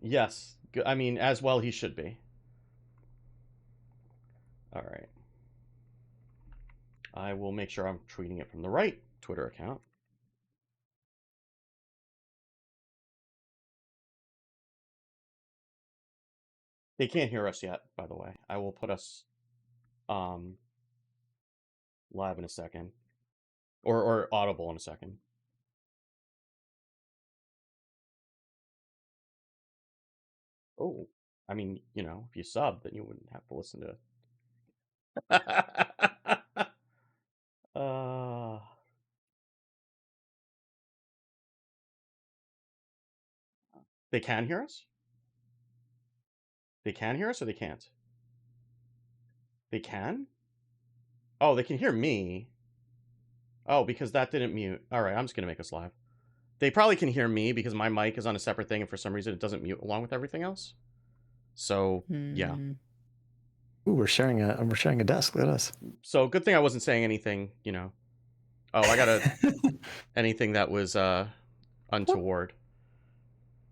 Yes. I mean, as well he should be. All right. I will make sure I'm tweeting it from the right Twitter account. They can't hear us yet, by the way. I will put us live in a second. Or audible in a second. Oh, I mean, if you sub, then you wouldn't have to listen to it. They can hear us? They can hear us or they can't? They can? Oh, they can hear me. Oh, because that didn't mute. All right, I'm just going to make us live. They probably can hear me because my mic is on a separate thing and for some reason it doesn't mute along with everything else. So, yeah. Ooh, we're sharing a desk. Look at us. So, good thing I wasn't saying anything, Oh, I got to anything that was untoward.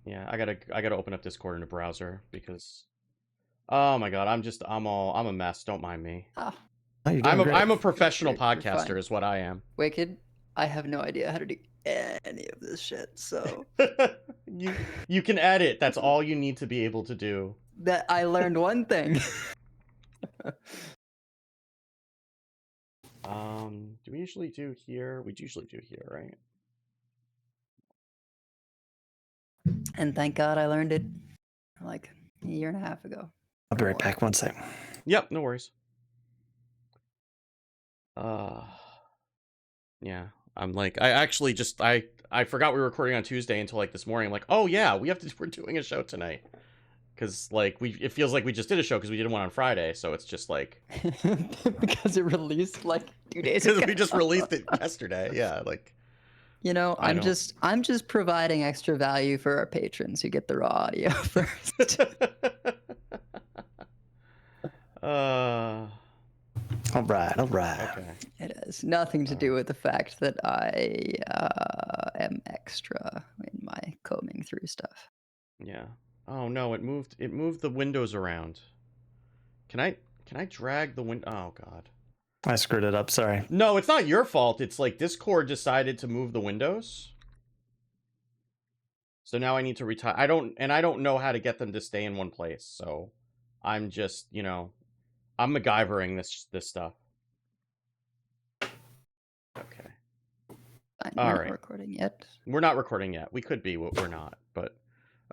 Yeah, I got to open up Discord in a browser because oh my god, I'm a mess. Don't mind me. Oh, you're doing great. I'm a professional podcaster is what I am. Wicked. I have no idea how to do any of this shit, so you can edit. That's all you need to be able to do. That I learned one thing. Do we usually do here? We usually do here, right? And thank God I learned it like a year and a half ago. I'll be right back. One sec. Yep, no worries. Yeah. I'm like, I actually just I forgot we were recording on Tuesday until like this morning. I'm like, oh yeah, we're doing a show tonight. Because like it feels like we just did a show because we did one on Friday, so it's just like because it released like 2 days ago. Because we just released it yesterday. Yeah, like I'm just providing extra value for our patrons who get the raw audio first. All right. Okay. It has nothing to do with the fact that I am extra in my combing through stuff. Yeah. Oh no, it moved the windows around. Can I drag the window? Oh god. I screwed it up, sorry. No, it's not your fault. It's like Discord decided to move the windows. So now I need to retire. I don't know how to get them to stay in one place. So I'm just, I'm MacGyvering this stuff. Okay. Fine, All we're right. not recording yet. We're not recording yet. We could be, we're not, but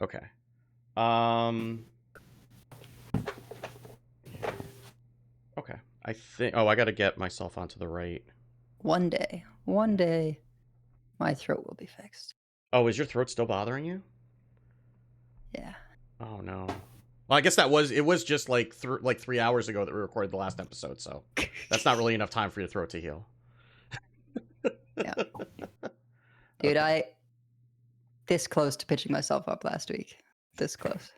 okay. Okay. I think I got to get myself onto the right. One day, my throat will be fixed. Oh, is your throat still bothering you? Yeah. Oh no. Well, I guess it was just like 3 hours ago that we recorded the last episode, so that's not really enough time for your throat to heal. Yeah. Dude, I this close to pitching myself up last week. This close.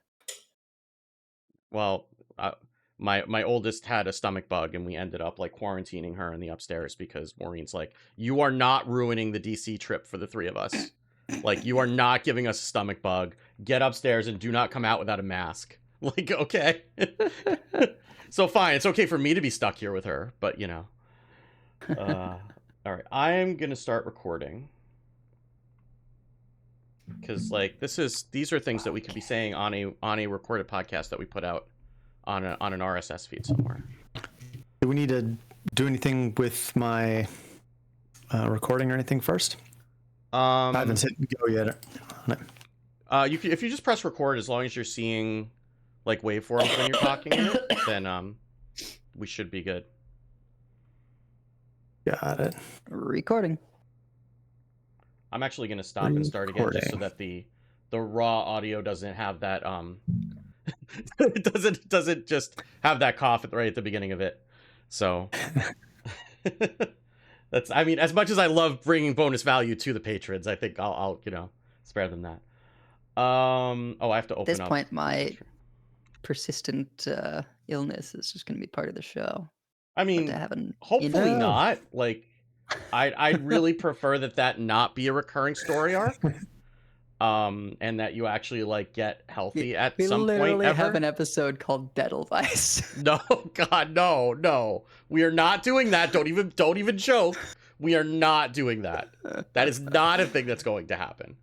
Well, my oldest had a stomach bug, and we ended up like quarantining her in the upstairs because Maureen's like, "You are not ruining the DC trip for the three of us. Like, you are not giving us a stomach bug. Get upstairs and do not come out without a mask." Like, okay. So fine, it's okay for me to be stuck here with her, but all right, I am gonna start recording because like these are things that we could be saying on a recorded podcast that we put out on an RSS feed somewhere. Do we need to do anything with my recording or anything first? I haven't hit go yet. If you just press record, as long as you're seeing like waveforms when you're talking in it, then we should be good. Got it. Recording. I'm actually gonna stop and start again just so that the raw audio doesn't have that it doesn't just have that cough right at the beginning of it. So that's, I mean, as much as I love bringing bonus value to the patrons, I think I'll spare them that. I have to open up. At this point, my persistent illness is just going to be part of the show. I mean, hopefully not. Like, I'd really prefer that not be a recurring story arc. and that you actually like get healthy at We some point literally ever. have an episode called Dedelweiss. No, God, no. We are not doing that. Don't even joke. We are not doing that. That is not a thing that's going to happen.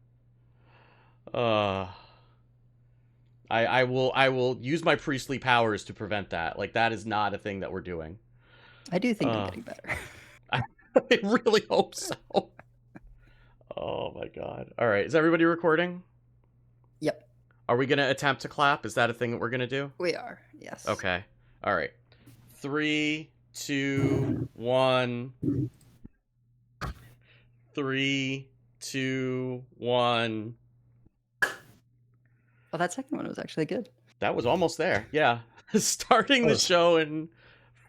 I will use my priestly powers to prevent that. Like, that is not a thing that we're doing. I do think I'm getting better. I really hope so. Oh my God. All right. Is everybody recording? Yep. Are we going to attempt to clap? Is that a thing that we're going to do? We are. Yes. Okay. All right. 3, 2, 1. 3, 2, 1. Well, that second one was actually good. That was almost there. Yeah. Starting the show in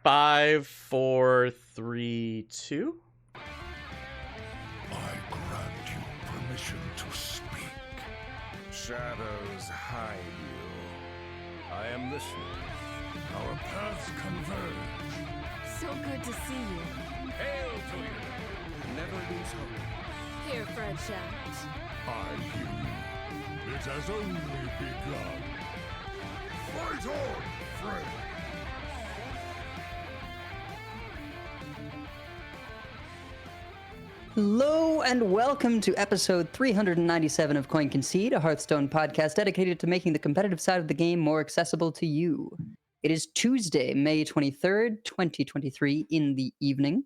5, 4, 3, 2. I grant you permission to speak. Shadows hide you. I am listening. Our paths converge. So good to see you. Hail to you! Never lose hope. Here, Fred Shaft. I hear you. It has only begun. Fight on, Fred! Hello and welcome to episode 397 of Coin Concede, a Hearthstone podcast dedicated to making the competitive side of the game more accessible to you. It is Tuesday, May 23rd, 2023 in the evening.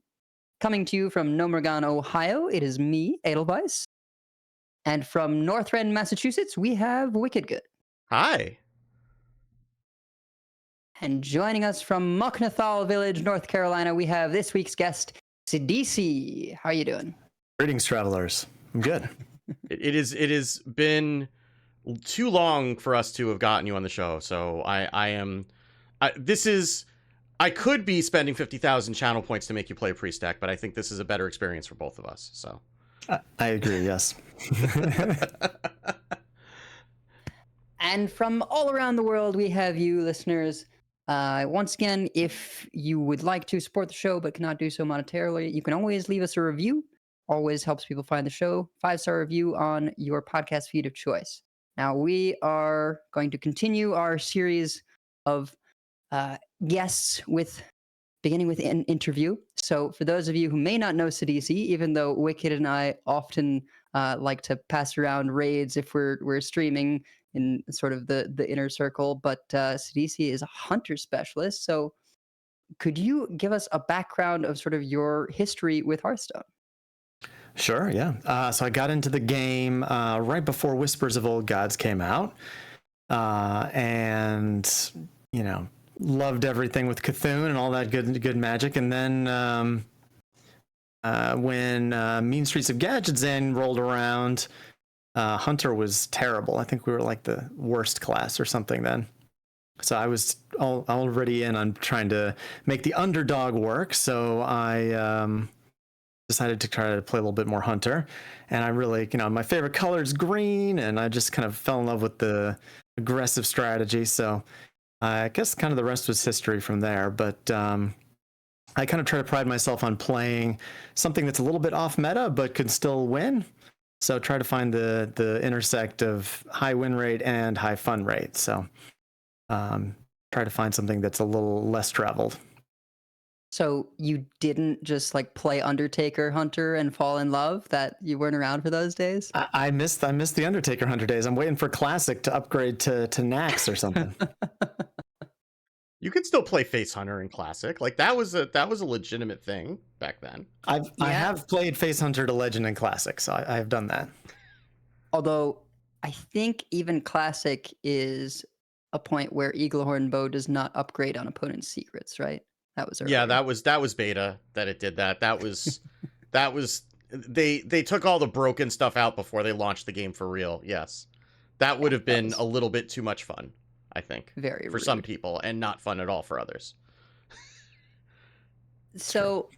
Coming to you from Nomergan, Ohio, it is me, Edelweiss. And from Northrend, Massachusetts, we have Wicked Good. Hi. And joining us from Muknathal Village, North Carolina, we have this week's guest, Sidisi. How are you doing? Greetings, travelers. I'm good. It has been too long for us to have gotten you on the show, so I could be spending 50,000 channel points to make you play Priest deck, but I think this is a better experience for both of us. So I agree. Yes. And from all around the world, we have you, listeners. Once again, if you would like to support the show but cannot do so monetarily, you can always leave us a review. Always helps people find the show. 5-star review on your podcast feed of choice. Now, we are going to continue our series of guests beginning with an interview. So for those of you who may not know Sidisi, even though Wicked and I often like to pass around raids if we're streaming in sort of the inner circle, but Sidisi is a hunter specialist. So could you give us a background of sort of your history with Hearthstone? Sure, yeah. So I got into the game right before Whispers of Old Gods came out, and loved everything with Cthulhu and all that good magic. And then when Mean Streets of Gadgetzan rolled around, Hunter was terrible. I think we were like the worst class or something then. So I was already in on trying to make the underdog work. So I decided to try to play a little bit more Hunter. And I really, my favorite color is green, and I just kind of fell in love with the aggressive strategy. So I guess kind of the rest was history from there. But I kind of try to pride myself on playing something that's a little bit off meta, but could still win. So try to find the intersect of high win rate and high fun rate. So try to find something that's a little less traveled. So you didn't just like play Undertaker Hunter and fall in love? That you weren't around for those days? I missed the Undertaker Hunter days. I'm waiting for Classic to upgrade to Nax or something. you could still play Face Hunter in Classic. Like that was a legitimate thing back then. I have played Face Hunter to Legend in Classic, so I have done that. Although I think even Classic is a point where Eaglehorn Bow does not upgrade on opponent's secrets, right? That was earlier. Yeah, that was beta that it did that. That was they took all the broken stuff out before they launched the game for real. Yes. That would have been a little bit too much fun, I think. Very for rude. some people, and not fun at all for others. So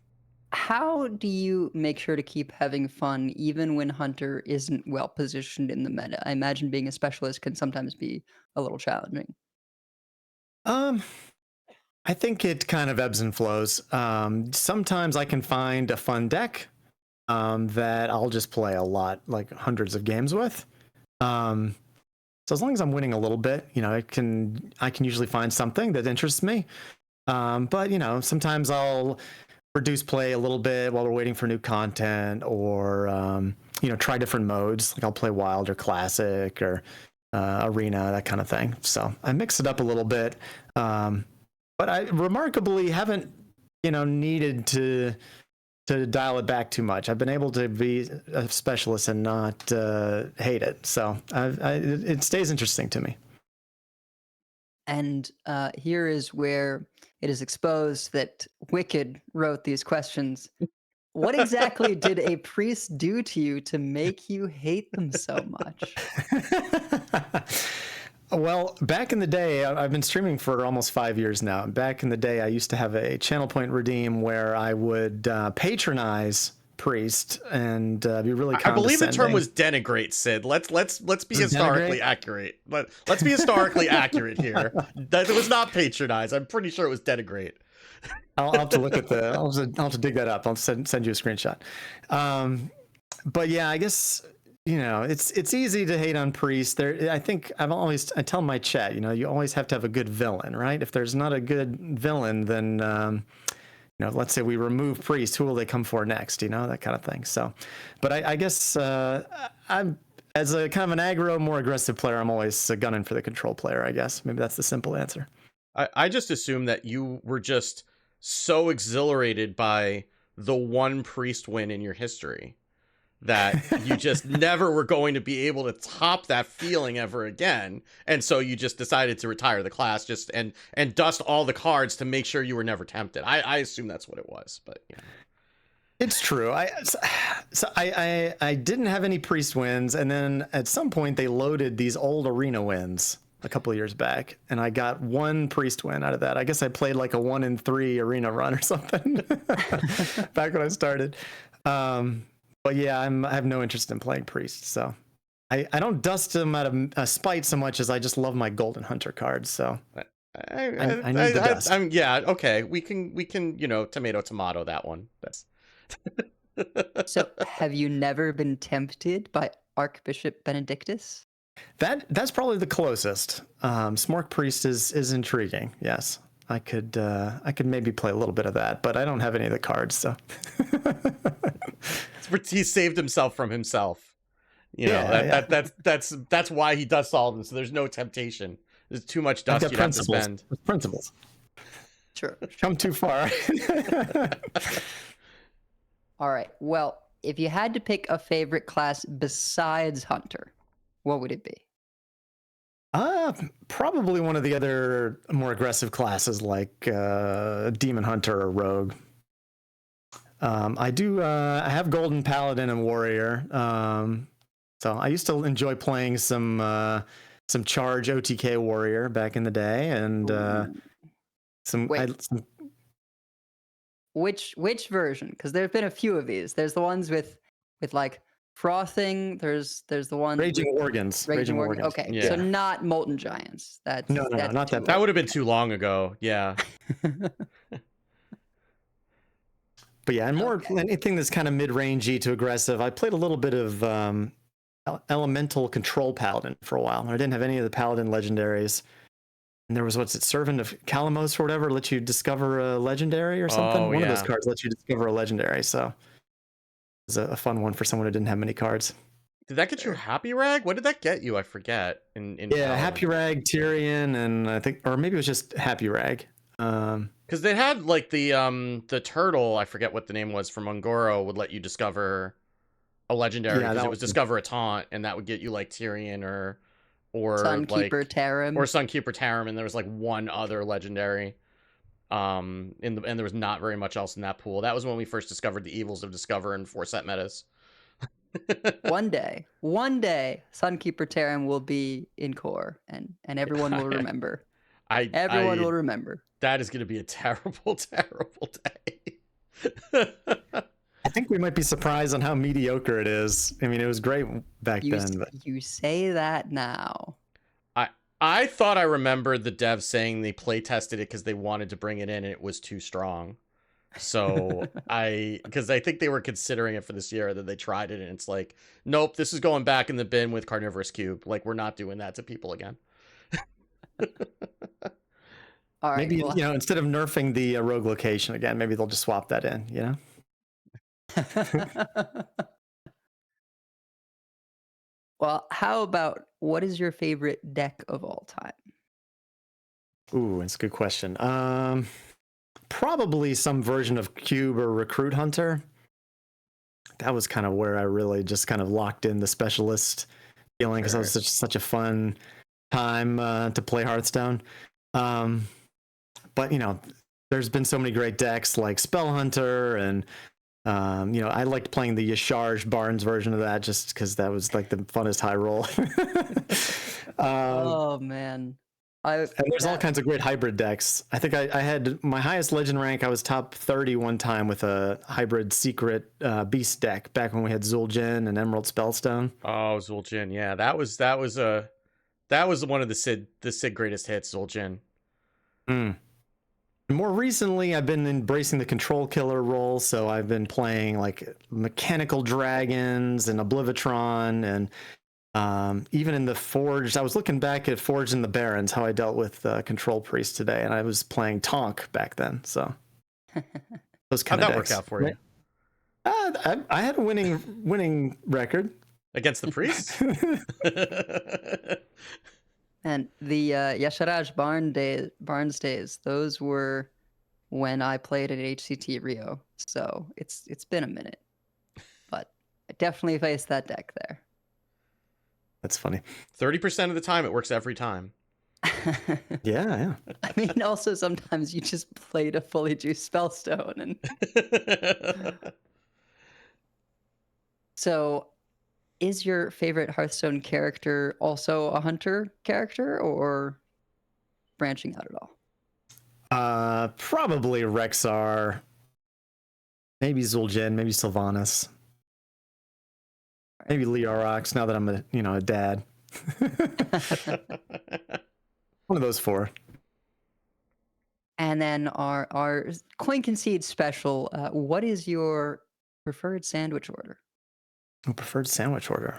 how do you make sure to keep having fun even when Hunter isn't well positioned in the meta? I imagine being a specialist can sometimes be a little challenging. I think it kind of ebbs and flows. Sometimes I can find a fun deck that I'll just play a lot, like hundreds of games with. So as long as I'm winning a little bit, I can usually find something that interests me. But sometimes I'll reduce play a little bit while we're waiting for new content, or try different modes. Like I'll play wild or classic or arena, that kind of thing. So I mix it up a little bit. But I remarkably haven't needed to dial it back too much. I've been able to be a specialist and not hate it. So it stays interesting to me. And here is where it is exposed that Wicked wrote these questions. What exactly did a priest do to you to make you hate them so much? Well, back in the day, I've been streaming for almost 5 years now. Back in the day, I used to have a channel point redeem where I would patronize priest and be really condescending. I believe the term was denigrate, Sid. Let's be historically accurate. Let's be historically accurate here. That it was not patronize. I'm pretty sure it was denigrate. I'll have to look at I'll have to dig that up. I'll send you a screenshot. But yeah, I guess it's easy to hate on priests. I think I tell my chat, you always have to have a good villain, right? If there's not a good villain, then let's say we remove priest, who will they come for next? That kind of thing. So, but I guess I'm, as a kind of an aggro, more aggressive player, I'm always gunning for the control player. I guess maybe that's the simple answer. I just assumed that you were just so exhilarated by the one priest win in your history that you just never were going to be able to top that feeling ever again, and so you just decided to retire the class and dust all the cards to make sure you were never tempted. I assume that's what it was, but yeah. It's true. I didn't have any priest wins, and then at some point they loaded these old arena wins a couple of years back, and I got one priest win out of that. I guess I played like a 1 in 3 arena run or something back when I started. But yeah, I have no interest in playing priests, so I don't dust them out of spite so much as I just love my golden hunter cards. So I need the dust. Yeah, okay, we can tomato that one. That's So, have you never been tempted by Archbishop Benedictus? That's probably the closest. Smork Priest is intriguing. Yes, I could maybe play a little bit of that, but I don't have any of the cards, so. He saved himself from himself. That's why he does all of them. So there's no temptation. There's too much dust you'd have to spend. Principles. Sure. Come too far. All right. Well, if you had to pick a favorite class besides Hunter, what would it be? Probably one of the other more aggressive classes like Demon Hunter or Rogue. I have Golden Paladin and Warrior. So I used to enjoy playing some Charge OTK Warrior back in the day, and Which version? Because there's been a few of these. There's the ones with like frothing. There's the one Raging Worgens. Raging Worgens. Okay, Yeah. so not Molten Giants. That's No, not that. That would have been too long ago. Yeah. But yeah, and more anything that's kind of mid-rangey to aggressive. I played a little bit of Elemental Control Paladin for a while. I didn't have any of the Paladin legendaries. And there was, Servant of Kalamos or whatever, lets you discover a legendary or something. One of those cards lets you discover a legendary. So it was a fun one for someone who didn't have many cards. Did that get you Happy Rag? What did that get you? I forget. In Paladin. Happy Rag, Tyrion, and I think, or maybe it was just Happy Rag. Because they had like the turtle, I forget what the name was, from Ungoro, would let you discover a legendary because it was discover a taunt, and that would get you like Tyrion or Sunkeeper Tarim. Or Sunkeeper Tarim, and there was like one other legendary. And there was not very much else in that pool. That was when we first discovered the evils of Discover and 4-set metas. One day, Sunkeeper Tarim will be in core, and everyone will remember. Everyone will remember. That is going to be a terrible, terrible day. I think we might be surprised on how mediocre it is. I mean, it was great back then. But... You say that now. I thought I remembered the devs saying they play tested it because they wanted to bring it in and it was too strong. So because I think they were considering it for this year, then they tried it, and it's like, nope, this is going back in the bin with Carnivorous Cube. Like, we're not doing that to people again. All right. Maybe well, instead of nerfing the rogue location again, maybe they'll just swap that in. well, how about what is your favorite deck of all time? Ooh, that's a good question. Probably some version of Cube or Recruit Hunter. That was kind of where I really just kind of locked in the specialist feeling, because that was such a fun time to play Hearthstone. But there's been so many great decks like Spell Hunter, and I liked playing the Yasharj Barnes version of that just because that was like the funnest high roll. Oh man. And there's all kinds of great hybrid decks. I think I had my highest legend rank. I was top 30 one time with a hybrid secret beast deck back when we had Zul'jin and Emerald Spellstone. Oh, Zul'jin, yeah, that was one of the Sid greatest hits, Zul'jin. More recently, I've been embracing the control killer role, so I've been playing like mechanical dragons and Oblivitron, and even in the Forged. I was looking back at Forged and the Barons, how I dealt with Control Priest today, and I was playing Tonk back then. So those kind How'd of that decks. work out for you? I had a winning record Against the priests? And the Yasharaj Barnes days, those were when I played at HCT Rio. So it's been a minute, but I definitely faced that deck there. That's funny. 30% of the time, it works every time. Yeah. I mean, also sometimes you just played a fully juiced Spellstone, and so. Is your favorite Hearthstone character also a hunter character, or branching out at all? Probably Rexar, maybe Zul'jin, maybe Sylvanas, maybe Leorox. Now that I'm a dad, one of those four. And then our coin concede special. What is your preferred sandwich order? Preferred sandwich order.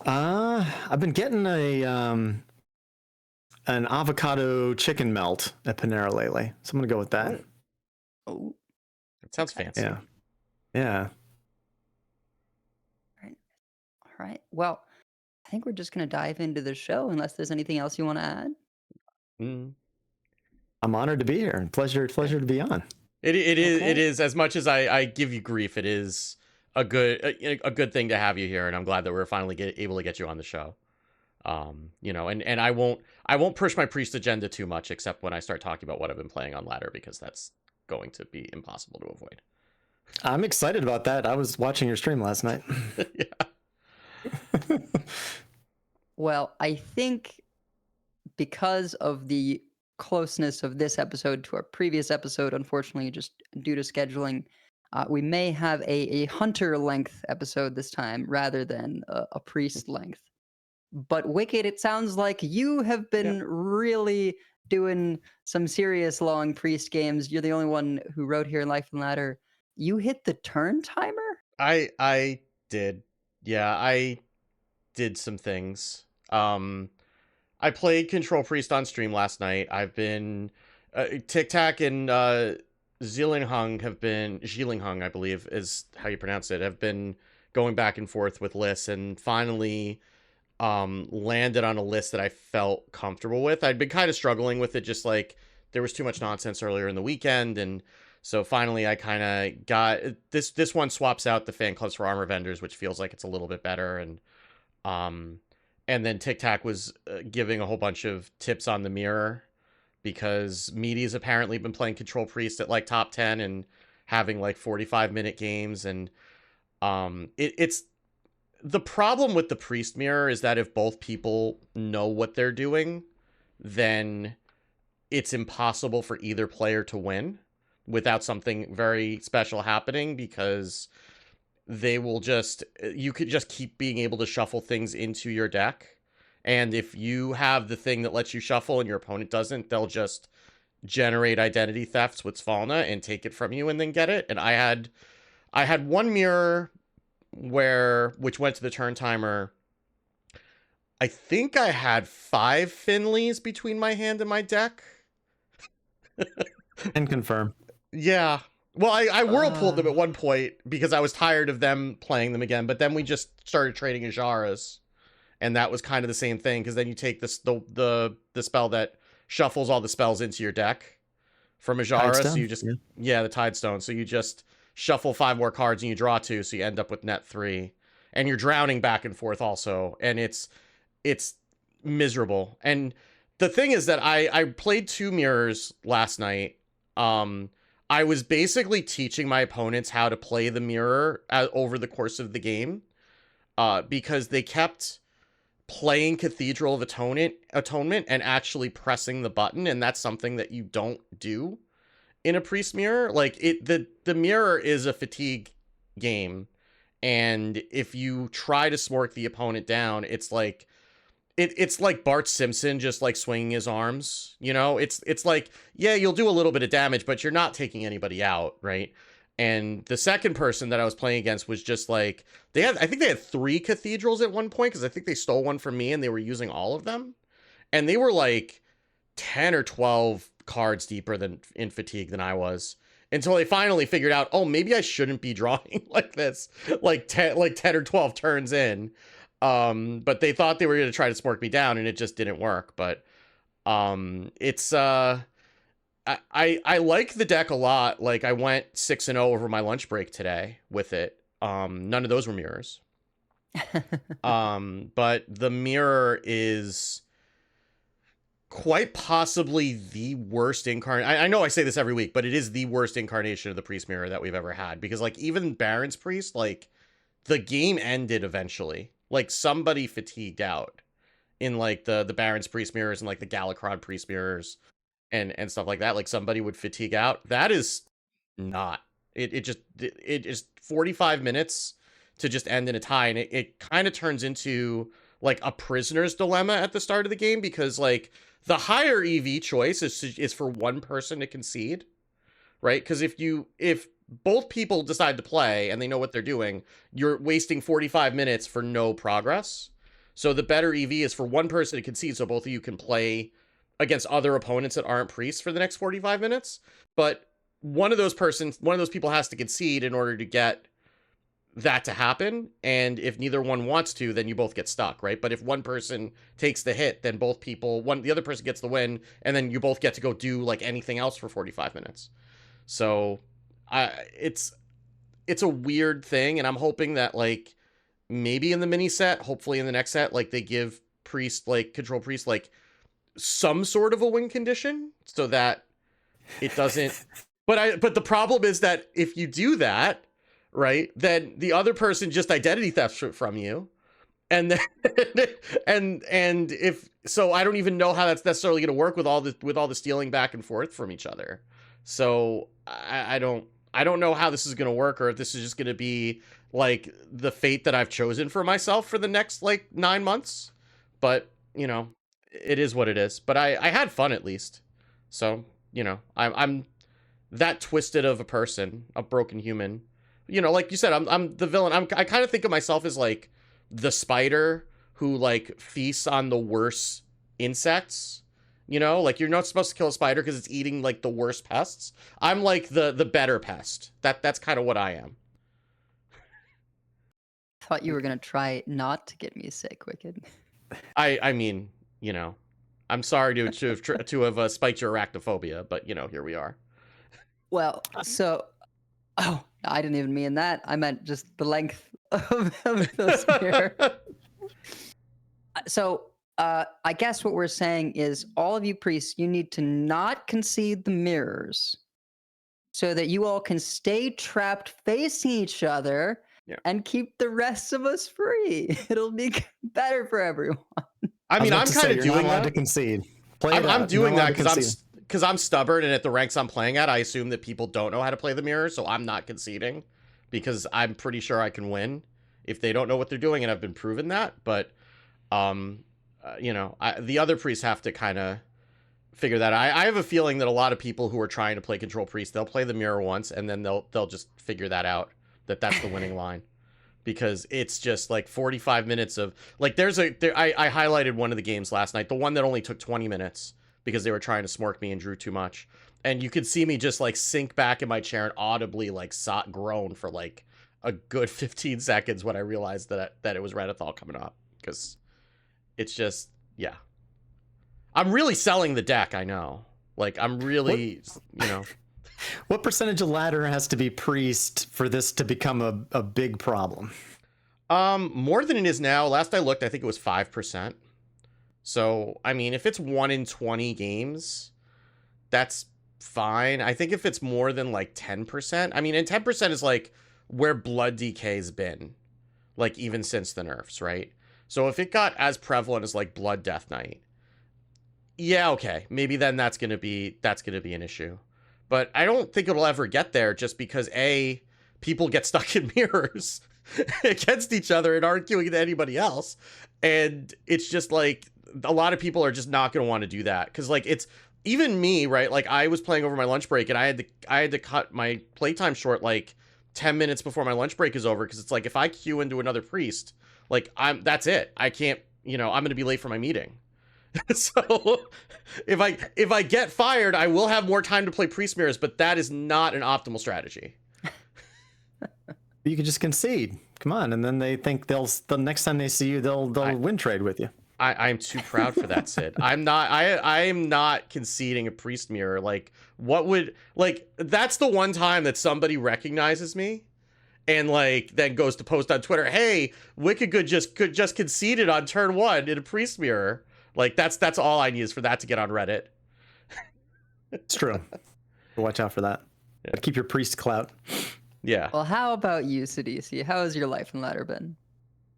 I've been getting an avocado chicken melt at Panera lately, so I'm gonna go with that. Oh, It sounds fancy. Yeah. all right. Well, I think we're just gonna dive into the show, unless there's anything else you want to add. I'm honored to be here, and pleasure to be on. It Okay. is as much as I give you grief. It is a good thing to have you here, and I'm glad that we're finally able to get you on the show. And I won't push my priest agenda too much, except when I start talking about what I've been playing on ladder, because that's going to be impossible to avoid. I'm excited about that. I was watching your stream last night. Yeah. Well, I think because of the closeness of this episode to our previous episode, unfortunately, just due to scheduling, we may have a hunter length episode this time rather than a priest length. But Wicked, it sounds like you have been really doing some serious long priest games. You're the only one who wrote here in Life and Ladder. You hit the turn timer? I did. Yeah, I did some things. I played Control Priest on stream last night. I've been Tic Tac and Zhilinghung, I believe is how you pronounce it, have been going back and forth with lists, and finally landed on a list that I felt comfortable with. I'd been kind of struggling with it, just like there was too much nonsense earlier in the weekend, and so finally I kind of got this one swaps out the fan clubs for armor vendors, which feels like it's a little bit better, and then Tic Tac was giving a whole bunch of tips on the mirror, because Meaty's apparently been playing Control Priest at like top 10 and having like 45-minute games, and it's the problem with the Priest mirror is that if both people know what they're doing, then it's impossible for either player to win without something very special happening, because you could just keep being able to shuffle things into your deck. And if you have the thing that lets you shuffle and your opponent doesn't, they'll just generate identity thefts with Svalna and take it from you and then get it. And I had one mirror which went to the turn timer. I think I had 5 Finleys between my hand and my deck. And confirm. Yeah. Well, I whirlpooled them at one point because I was tired of them playing them again, but then we just started trading Ajaras, and that was kind of the same thing, because then you take this the spell that shuffles all the spells into your deck from Ajara, so Tidestone? you just the Tidestone, so you just shuffle 5 more cards and you draw 2, so you end up with net 3, and you're drowning back and forth also, and it's miserable. And the thing is that I played 2 mirrors last night. I was basically teaching my opponents how to play the mirror over the course of the game, because they kept playing Cathedral of Atonement and actually pressing the button, and that's something that you don't do in a Priest mirror. Like, the mirror is a fatigue game, and if you try to smork the opponent down, it's like it's like Bart Simpson just like swinging his arms, you know? It's like, yeah, you'll do a little bit of damage, but you're not taking anybody out, right? And the second person that I was playing against was just like, I think they had 3 cathedrals at one point, because I think they stole one from me and they were using all of them. And they were like 10 or 12 cards deeper in fatigue than I was, until they finally figured out, oh, maybe I shouldn't be drawing like this, like 10 or 12 turns in. But they thought they were going to try to smork me down, and it just didn't work. But it's I like the deck a lot. Like, I went 6-0 over my lunch break today with it. None of those were mirrors. But the mirror is quite possibly the worst incarnation. I know I say this every week, but it is the worst incarnation of the Priest mirror that we've ever had, because like even Baron's Priest, like the game ended eventually. Like, somebody fatigued out in like the Baron's Priest mirrors and like the Galakron Priest mirrors and stuff like that. Like, somebody would fatigue out. That is not it just 45 minutes to just end in a tie, and it kind of turns into like a prisoner's dilemma at the start of the game, because like the higher EV choice is for one person to concede, right? Because if both people decide to play and they know what they're doing, you're wasting 45 minutes for no progress. So the better EV is for one person to concede, so both of you can play against other opponents that aren't priests for the next 45 minutes. But one of those people has to concede in order to get that to happen. And if neither one wants to, then you both get stuck, right? But if one person takes the hit, then the other person gets the win, and then you both get to go do like anything else for 45 minutes. So it's a weird thing, and I'm hoping that like maybe in the mini set, hopefully in the next set, like they give Control Priest like some sort of a win condition so that it doesn't. But the problem is that if you do that, right, then the other person just identity thefts from you, and then and if so, I don't even know how that's necessarily going to work with all the stealing back and forth from each other. So I don't know how this is going to work, or if this is just going to be like the fate that I've chosen for myself for the next like 9 months. But, you know, it is what it is. But I had fun at least. So, you know, I'm that twisted of a person, a broken human. You know, like you said, I'm the villain. I kind of think of myself as like the spider who like feasts on the worst insects. You know, like you're not supposed to kill a spider because it's eating like the worst pests. I'm like the better pest. That's kind of what I am. Thought you were gonna try not to get me sick, Wicked. I mean, you know, I'm sorry to have spiked your arachnophobia, but you know, here we are. Well, so I didn't even mean that. I meant just the length of the spear. So I guess what we're saying is all of you priests, you need to not concede the mirrors so that you all can stay trapped facing each other and keep the rest of us free. It'll be better for everyone. I mean, I'm kind of doing that. To concede. I'm doing that because I'm stubborn, and at the ranks I'm playing at, I assume that people don't know how to play the mirror, so I'm not conceding because I'm pretty sure I can win if they don't know what they're doing, and I've been proven that. But you know, the other priests have to kind of figure that out. I have a feeling that a lot of people who are trying to play Control Priest, they'll play the mirror once and then they'll just figure that out, that's the winning line. Because it's just like 45 minutes of like I highlighted one of the games last night, the one that only took 20 minutes because they were trying to smork me and drew too much. And you could see me just like sink back in my chair and audibly like groan for like a good 15 seconds when I realized that it was Renathal coming up, because it's just, yeah. I'm really selling the deck, I know. Like, I'm really, What percentage of ladder has to be priest for this to become a big problem? More than it is now. Last I looked, I think it was 5%. So, I mean, if it's 1 in 20 games, that's fine. I think if it's more than like 10%, I mean, and 10% is like where blood decay's been, like even since the nerfs, right? So if it got as prevalent as like Blood Death Knight, yeah, okay, maybe then that's gonna be an issue. But I don't think it'll ever get there, just because people get stuck in mirrors against each other and arguing to anybody else, and it's just like a lot of people are just not gonna want to do that, because like it's even me, right? Like I was playing over my lunch break and I had to cut my playtime short like 10 minutes before my lunch break is over, because it's like if I queue into another priest, like that's it. I can't, I'm going to be late for my meeting. So if I get fired, I will have more time to play priest mirrors, but that is not an optimal strategy. You could just concede. Come on, and then they think the next time they see you, they'll win trade with you. I'm too proud for that, Sid. I am not conceding a priest mirror. Like, what would, like, that's the one time that somebody recognizes me and like then goes to post on Twitter, hey, Wicked Good just conceded on turn 1 in a priest mirror. Like, that's all I need is for that to get on Reddit. It's true. Watch out for that. Yeah. Keep your priest clout. Yeah. Well, how about you, Sidisi? How has your life in ladder been?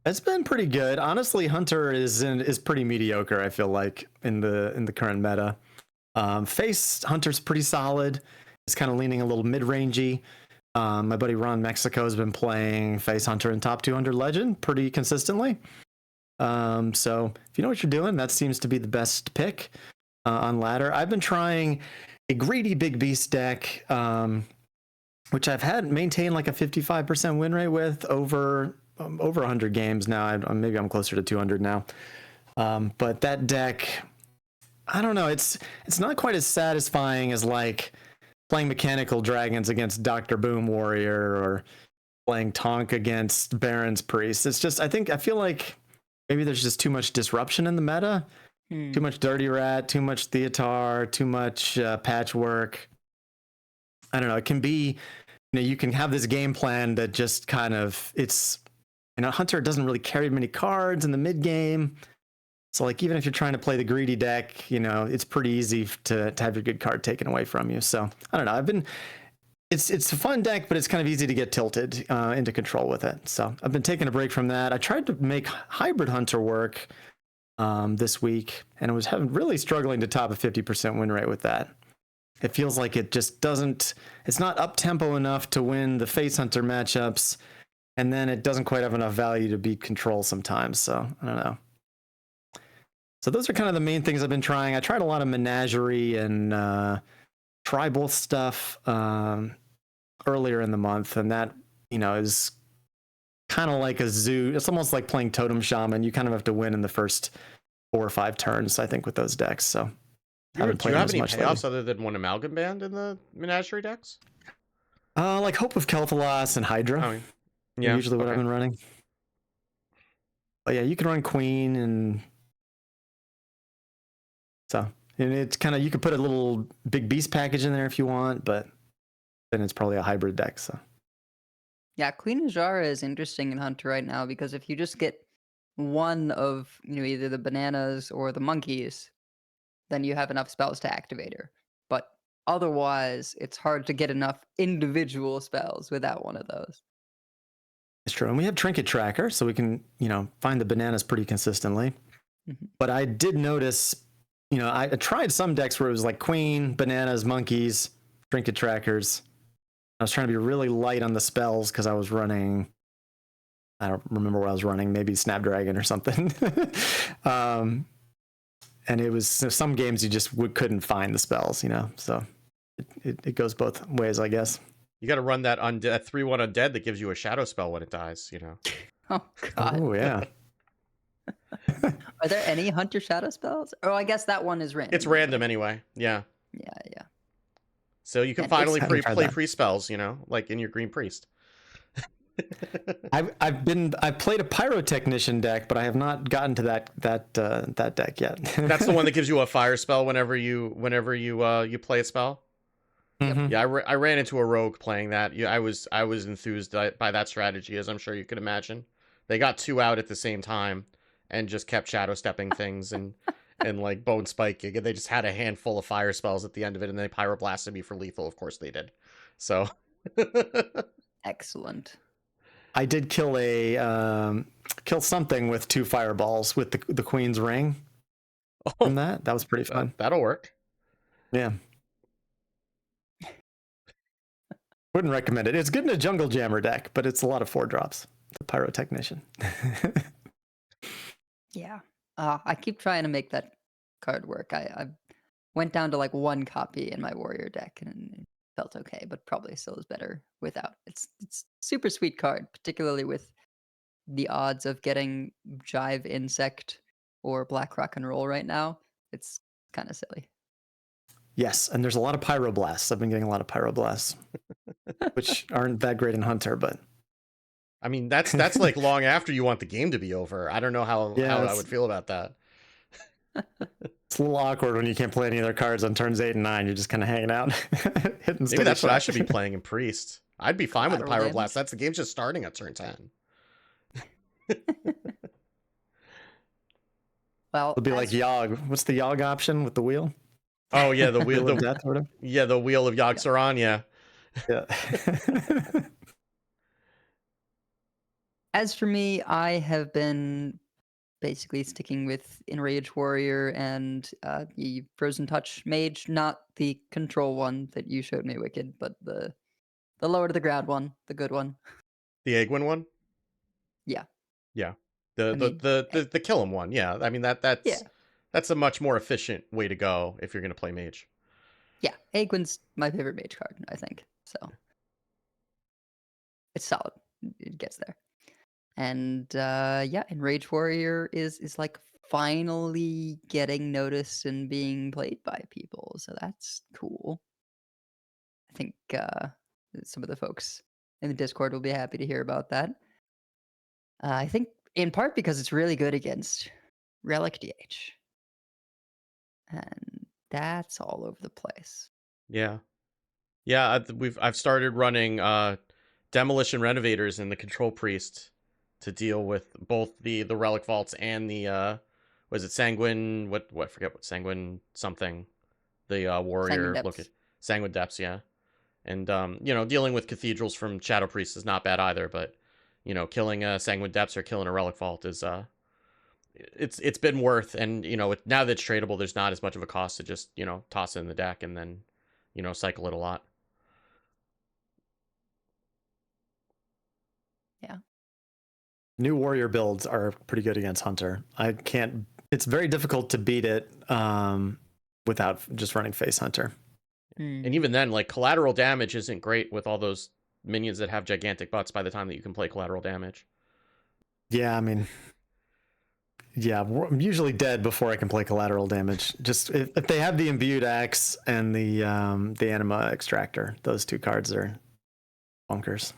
It's been pretty good. Honestly, Hunter is pretty mediocre, I feel like, in the current meta. Face Hunter's pretty solid. It's kind of leaning a little mid-rangey. My buddy Ron Mexico has been playing Face Hunter in top 200 Legend pretty consistently. So if you know what you're doing, that seems to be the best pick on ladder. I've been trying a greedy big beast deck, which I've had maintained like a 55% win rate with over 100 games now. Maybe I'm closer to 200 now. But that deck, I don't know. It's not quite as satisfying as like playing Mechanical Dragons against Dr. Boom Warrior or playing Tonk against Baron's Priest. It's just, I feel like maybe there's just too much disruption in the meta. Too much Dirty Rat, too much Theatar, too much Patchwork. I don't know. It can be, you can have this game plan that just kind of, it's, Hunter doesn't really carry many cards in the mid game. So like, even if you're trying to play the greedy deck, it's pretty easy to have your good card taken away from you. So I don't know. It's a fun deck, but it's kind of easy to get tilted into control with it. So I've been taking a break from that. I tried to make Hybrid Hunter work this week, and I was really struggling to top a 50% win rate with that. It feels like it just doesn't, it's not up tempo enough to win the Face Hunter matchups, and then it doesn't quite have enough value to beat control sometimes. So I don't know. So those are kind of the main things I've been trying. I tried a lot of Menagerie and tribal stuff earlier in the month, and that, is kind of like a zoo. It's almost like playing Totem Shaman. You kind of have to win in the first 4 or 5 turns, I think, with those decks. So do you have any payoffs other than one Amalgam Band in the Menagerie decks? Like Hope of Kel'Thalas and Hydra. Oh, yeah, usually what I've been running. But yeah, you can run Queen, and it's kind of, you could put a little big beast package in there if you want, but then it's probably a hybrid deck. So yeah, Queen Ajara is interesting in Hunter right now, because if you just get one of either the bananas or the monkeys, then you have enough spells to activate her. But otherwise, it's hard to get enough individual spells without one of those. It's true. And we have Trinket Tracker, so we can, find the bananas pretty consistently. Mm-hmm. But I did notice, I tried some decks where it was like Queen, bananas, monkeys, Trinket Trackers. I was trying to be really light on the spells because I was running, I don't remember what I was running, maybe Snapdragon or something. and it was some games you just couldn't find the spells, so it goes both ways, I guess. You got to run that 3/1 undead that gives you a shadow spell when it dies. Oh god. Oh yeah. Are there any Hunter Shadow spells? Oh, I guess that one is random. It's random anyway. Yeah. Yeah. So you can And it's- finally Haven't tried play that. priest spells, like in your green priest. I've played a pyrotechnician deck, but I have not gotten to that deck yet. That's the one that gives you a fire spell whenever you play a spell. Mhm. Yeah, I ran into a rogue playing that. Yeah, I was enthused by that strategy, as I'm sure you could imagine. They got 2 out at the same time and just kept shadow stepping things and like bone spiking, and they just had a handful of fire spells at the end of it, and they pyroblasted me for lethal. Of course they did. So Excellent. I did kill kill something with 2 fireballs with the Queen's Ring. From that was pretty fun. that'll work. Yeah. Wouldn't recommend it. It's good in a Jungle Jammer deck, but it's a lot of 4-drops. The pyrotechnician. Yeah. I keep trying to make that card work. I went down to like 1 copy in my warrior deck and it felt okay, but probably still is better without. It's super sweet card, particularly with the odds of getting Jive Insect or Black Rock and Roll right now. It's kind of silly. Yes, and there's a lot of pyroblasts. I've been getting a lot of pyroblasts, which aren't that great in Hunter, but I mean, that's like long after you want the game to be over. I don't know how I it's- would feel about that. it's a little awkward when you can't play any other cards on turns 8 and 9. You're just kind of hanging out, hitting Maybe steady that's what I shots. should be playing in Priest. I'd be fine with the Collateral Pyroblast. damage. That's the game's just starting at turn 10. Well, It'll be like Yogg. What's the Yogg option with the wheel? Oh yeah, the wheel, Wheel of Death or whatever? the wheel of Yogg-Saron, yeah. Yeah. as for me, I have been basically sticking with Enrage Warrior and the Frozen Touch Mage, not the control one that you showed me, Wicked, but the lower to the ground one, the good one. The Egwin one? Yeah. Yeah. The I mean, the kill him one. Yeah. I mean that's a much more efficient way to go if you're going to play mage. Yeah, Egwin's my favorite mage card, I think. So it's solid. It gets there. And yeah, Enrage Warrior is like finally getting noticed and being played by people. So that's cool. I think some of the folks in the Discord will be happy to hear about that. I think in part because it's really good against Relic DH. And that's all over the place. Yeah. Yeah, I've started running Demolition Renovators in the Control Priest to deal with both the Relic Vaults and the was it Sanguine what I forget what Sanguine something, the warrior Sanguine look Depths. at Sanguine Depths, yeah. And dealing with cathedrals from Shadow Priest is not bad either, but killing a Sanguine Depths or killing a Relic Vault is it's been worth, and now that it's tradable, there's not as much of a cost to just toss it in the deck and then cycle it a lot. Yeah. New warrior builds are pretty good against Hunter. It's very difficult to beat it without just running face Hunter. And even then, like, collateral damage isn't great with all those minions that have gigantic butts by the time that you can play collateral damage. Yeah, I mean, yeah, I'm usually dead before I can play collateral damage. Just if they have the imbued axe and the anima extractor, those 2 cards are bonkers.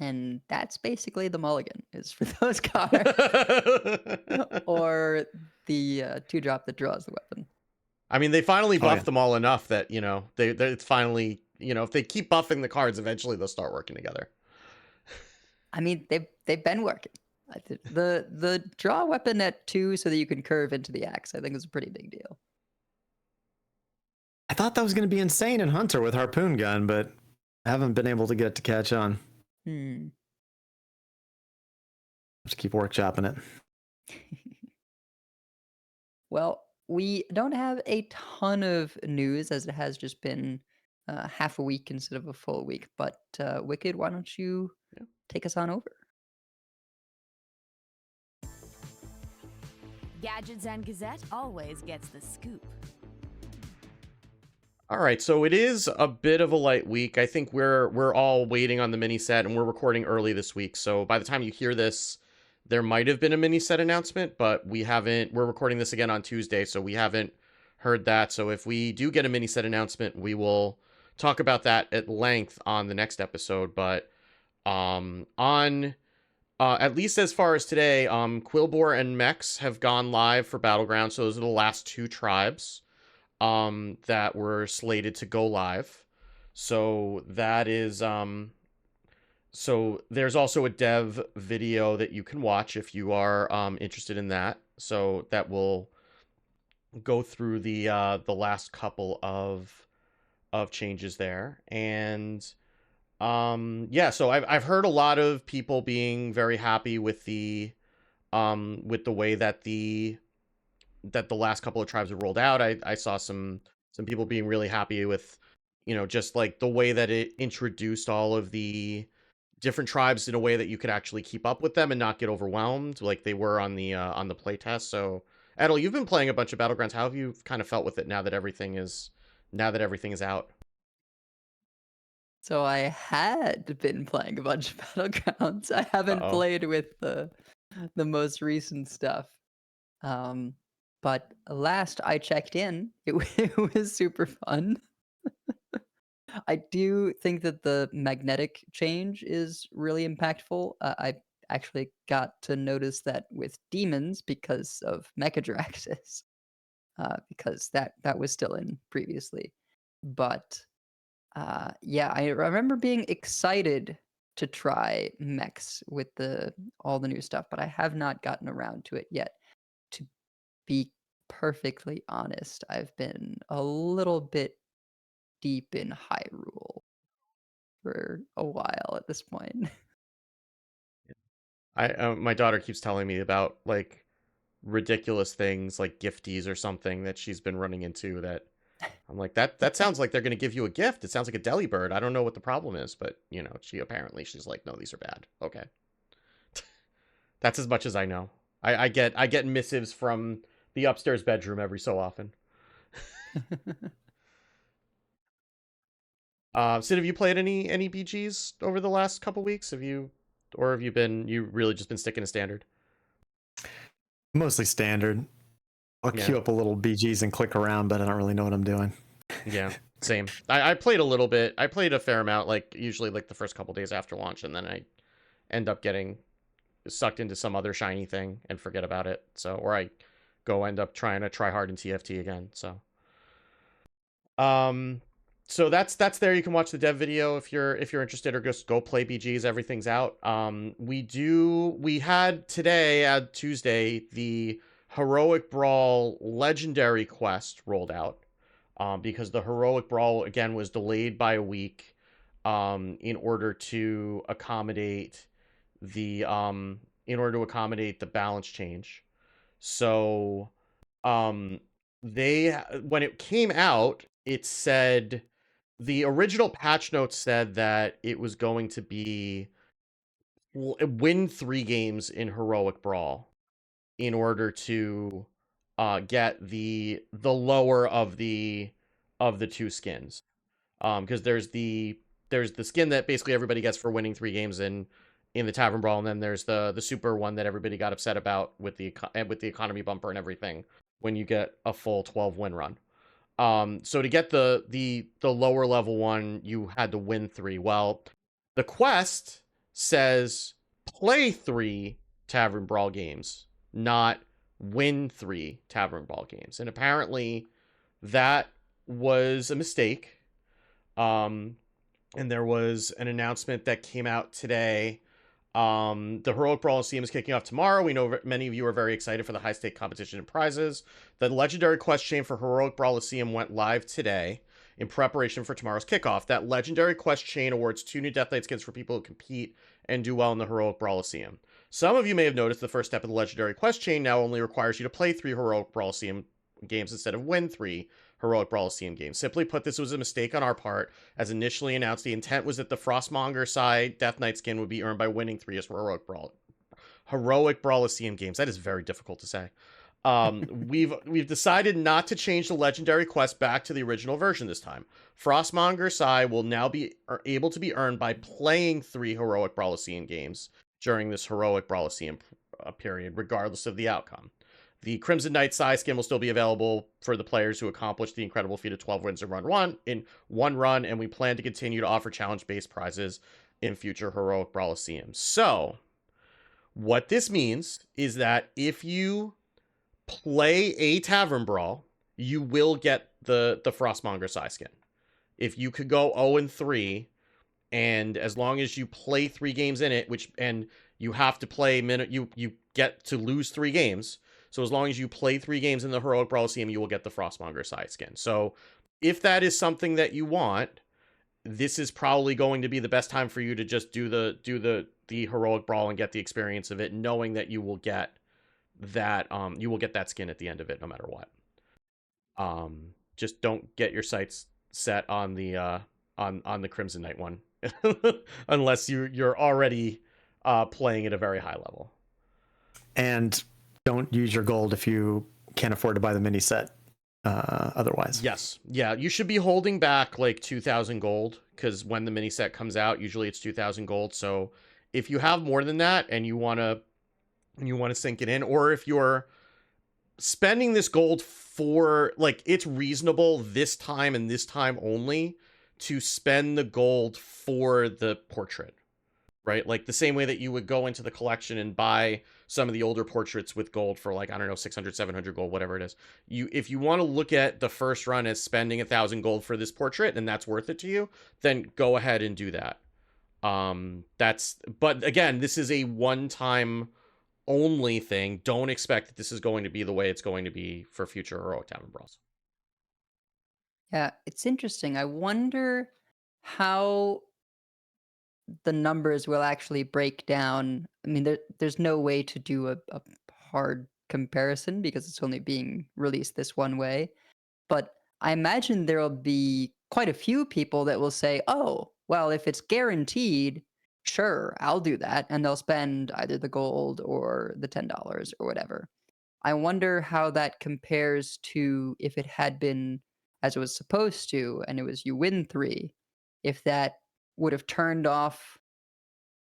And that's basically the mulligan is for those cards. Or the 2-drop that draws the weapon. I mean, they finally buffed yeah. them all enough that it's finally if they keep buffing the cards, eventually they'll start working together. I mean, they've been working. The draw weapon at 2 so that you can curve into the axe, I think is a pretty big deal. I thought that was going to be insane in Hunter with Harpoon Gun, but I haven't been able to get it to catch on. Just keep workshopping it. Well, we don't have a ton of news as it has just been half a week instead of a full week. But Wicked, why don't you take us on over? Gadgets and Gazette always gets the scoop. All right, so it is a bit of a light week. I think we're all waiting on the mini set, and we're recording early this week. So by the time you hear this, there might have been a mini set announcement, but we haven't. We're recording this again on Tuesday, so we haven't heard that. So if we do get a mini set announcement, we will talk about that at length on the next episode. But on at least as far as today, Quilboar and Mex have gone live for Battleground. So those are the last two tribes that were slated to go live. So that is so there's also a dev video that you can watch if you are interested in that. So that will go through the last couple of changes there. And yeah, so I've heard a lot of people being very happy with the way that the last couple of tribes have rolled out. I saw some people being really happy with, just like the way that it introduced all of the different tribes in a way that you could actually keep up with them and not get overwhelmed like they were on the playtest. So Edel, you've been playing a bunch of Battlegrounds. How have you kind of felt with it now that everything is out? So I had been playing a bunch of Battlegrounds. I haven't Uh-oh. played with the most recent stuff. But last I checked in, it was super fun. I do think that the magnetic change is really impactful. I actually got to notice that with demons because of Mechadraxis, because that was still in previously. But yeah, I remember being excited to try mechs with all the new stuff, but I have not gotten around to it yet. To be perfectly honest, I've been a little bit deep in Hyrule for a while at this point. My daughter keeps telling me about like ridiculous things like gifties or something that she's been running into that I'm like, that sounds like they're going to give you a gift. It sounds like a deli bird. I don't know what the problem is, but she's like, no, these are bad. Okay. That's as much as I know. I get missives from the upstairs bedroom every so often. Sid, have you played any BGs over the last couple weeks? Have you really just been sticking to standard? Mostly standard. I'll queue up a little BGs and click around, but I don't really know what I'm doing. Yeah, same. I played a little bit. I played a fair amount, like usually like the first couple days after launch, and then I end up getting sucked into some other shiny thing and forget about it. So, or I end up trying to try hard in TFT again. So, so that's there. You can watch the dev video if you're interested, or just go play BGs. Everything's out. We had today, Tuesday, the Heroic Brawl Legendary Quest rolled out. Because the Heroic Brawl again was delayed by a week, in order to accommodate the balance change. So, when it came out, it said the original patch notes said that it was going to be win 3 games in Heroic Brawl in order to get the lower of the two skins, because there's the skin that basically everybody gets for winning 3 games in the Tavern Brawl, and then there's the super one that everybody got upset about with the economy bumper and everything when you get a full 12 win run. So to get the lower level one, you had to win 3. Well, the quest says play 3 Tavern Brawl games, not win 3 Tavern Brawl games. And apparently that was a mistake. And there was an announcement that came out today. The Heroic Brawl Lyceum is kicking off tomorrow. We know many of you are very excited for the high-stake competition and prizes. The Legendary Quest chain for Heroic Brawl Lyceum went live today in preparation for tomorrow's kickoff. That Legendary Quest chain awards 2 new Death Knight skins for people who compete and do well in the Heroic Brawl Lyceum. Some of you may have noticed the first step of the Legendary Quest chain now only requires you to play 3 Heroic Brawl Lyceum games instead of win 3 Heroic Brawl Lyceum games. Simply put, this was a mistake on our part. As initially announced, the intent was that the Frostmonger side Death Knight skin would be earned by winning 3 Heroic Brawl Lyceum games. That is very difficult to say. We've decided not to change the legendary quest back to the original version this time. Frostmonger Sai will now be able to be earned by playing 3 Heroic Brawlician games during this Heroic Brawlician period, regardless of the outcome. The Crimson Knight Sai skin will still be available for the players who accomplish the incredible feat of 12 wins in one run, and we plan to continue to offer challenge-based prizes in future Heroic Brawlicians. So, what this means is that if you play a Tavern Brawl, you will get the Frostmonger Sai skin. If you could go 0-3, and as long as you play 3 games in it, and you have to play you get to lose 3 games. So as long as you play 3 games in the Heroic Brawlician, you will get the Frostmonger Sai skin. So if that is something that you want, this is probably going to be the best time for you to just do the Heroic Brawl and get the experience of it, knowing that you will get that skin at the end of it no matter what. Just don't get your sights set on the Crimson Knight one unless you're already playing at a very high level. And don't use your gold if you can't afford to buy the mini set otherwise. Yes. Yeah, you should be holding back like 2,000 gold, because when the mini set comes out, usually it's 2,000 gold. So if you have more than that and you want to sink it in, or if you're spending this gold for, like, it's reasonable this time and this time only to spend the gold for the portrait, right? Like the same way that you would go into the collection and buy some of the older portraits with gold for, like, I don't know, 600, 700 gold, whatever it is. If you want to look at the first run as spending 1,000 gold for this portrait and that's worth it to you, then go ahead and do that. But again, this is a one-time only thing. Don't expect that this is going to be the way it's going to be for future Heroic Tavern Brawls. Yeah, it's interesting. I wonder how the numbers will actually break down. I mean, there's no way to do a hard comparison because it's only being released this one way. But I imagine there will be quite a few people that will say, oh, well, if it's guaranteed, sure, I'll do that. And they'll spend either the gold or the $10 or whatever. I wonder how that compares to if it had been as it was supposed to and it was you win 3, if that would have turned off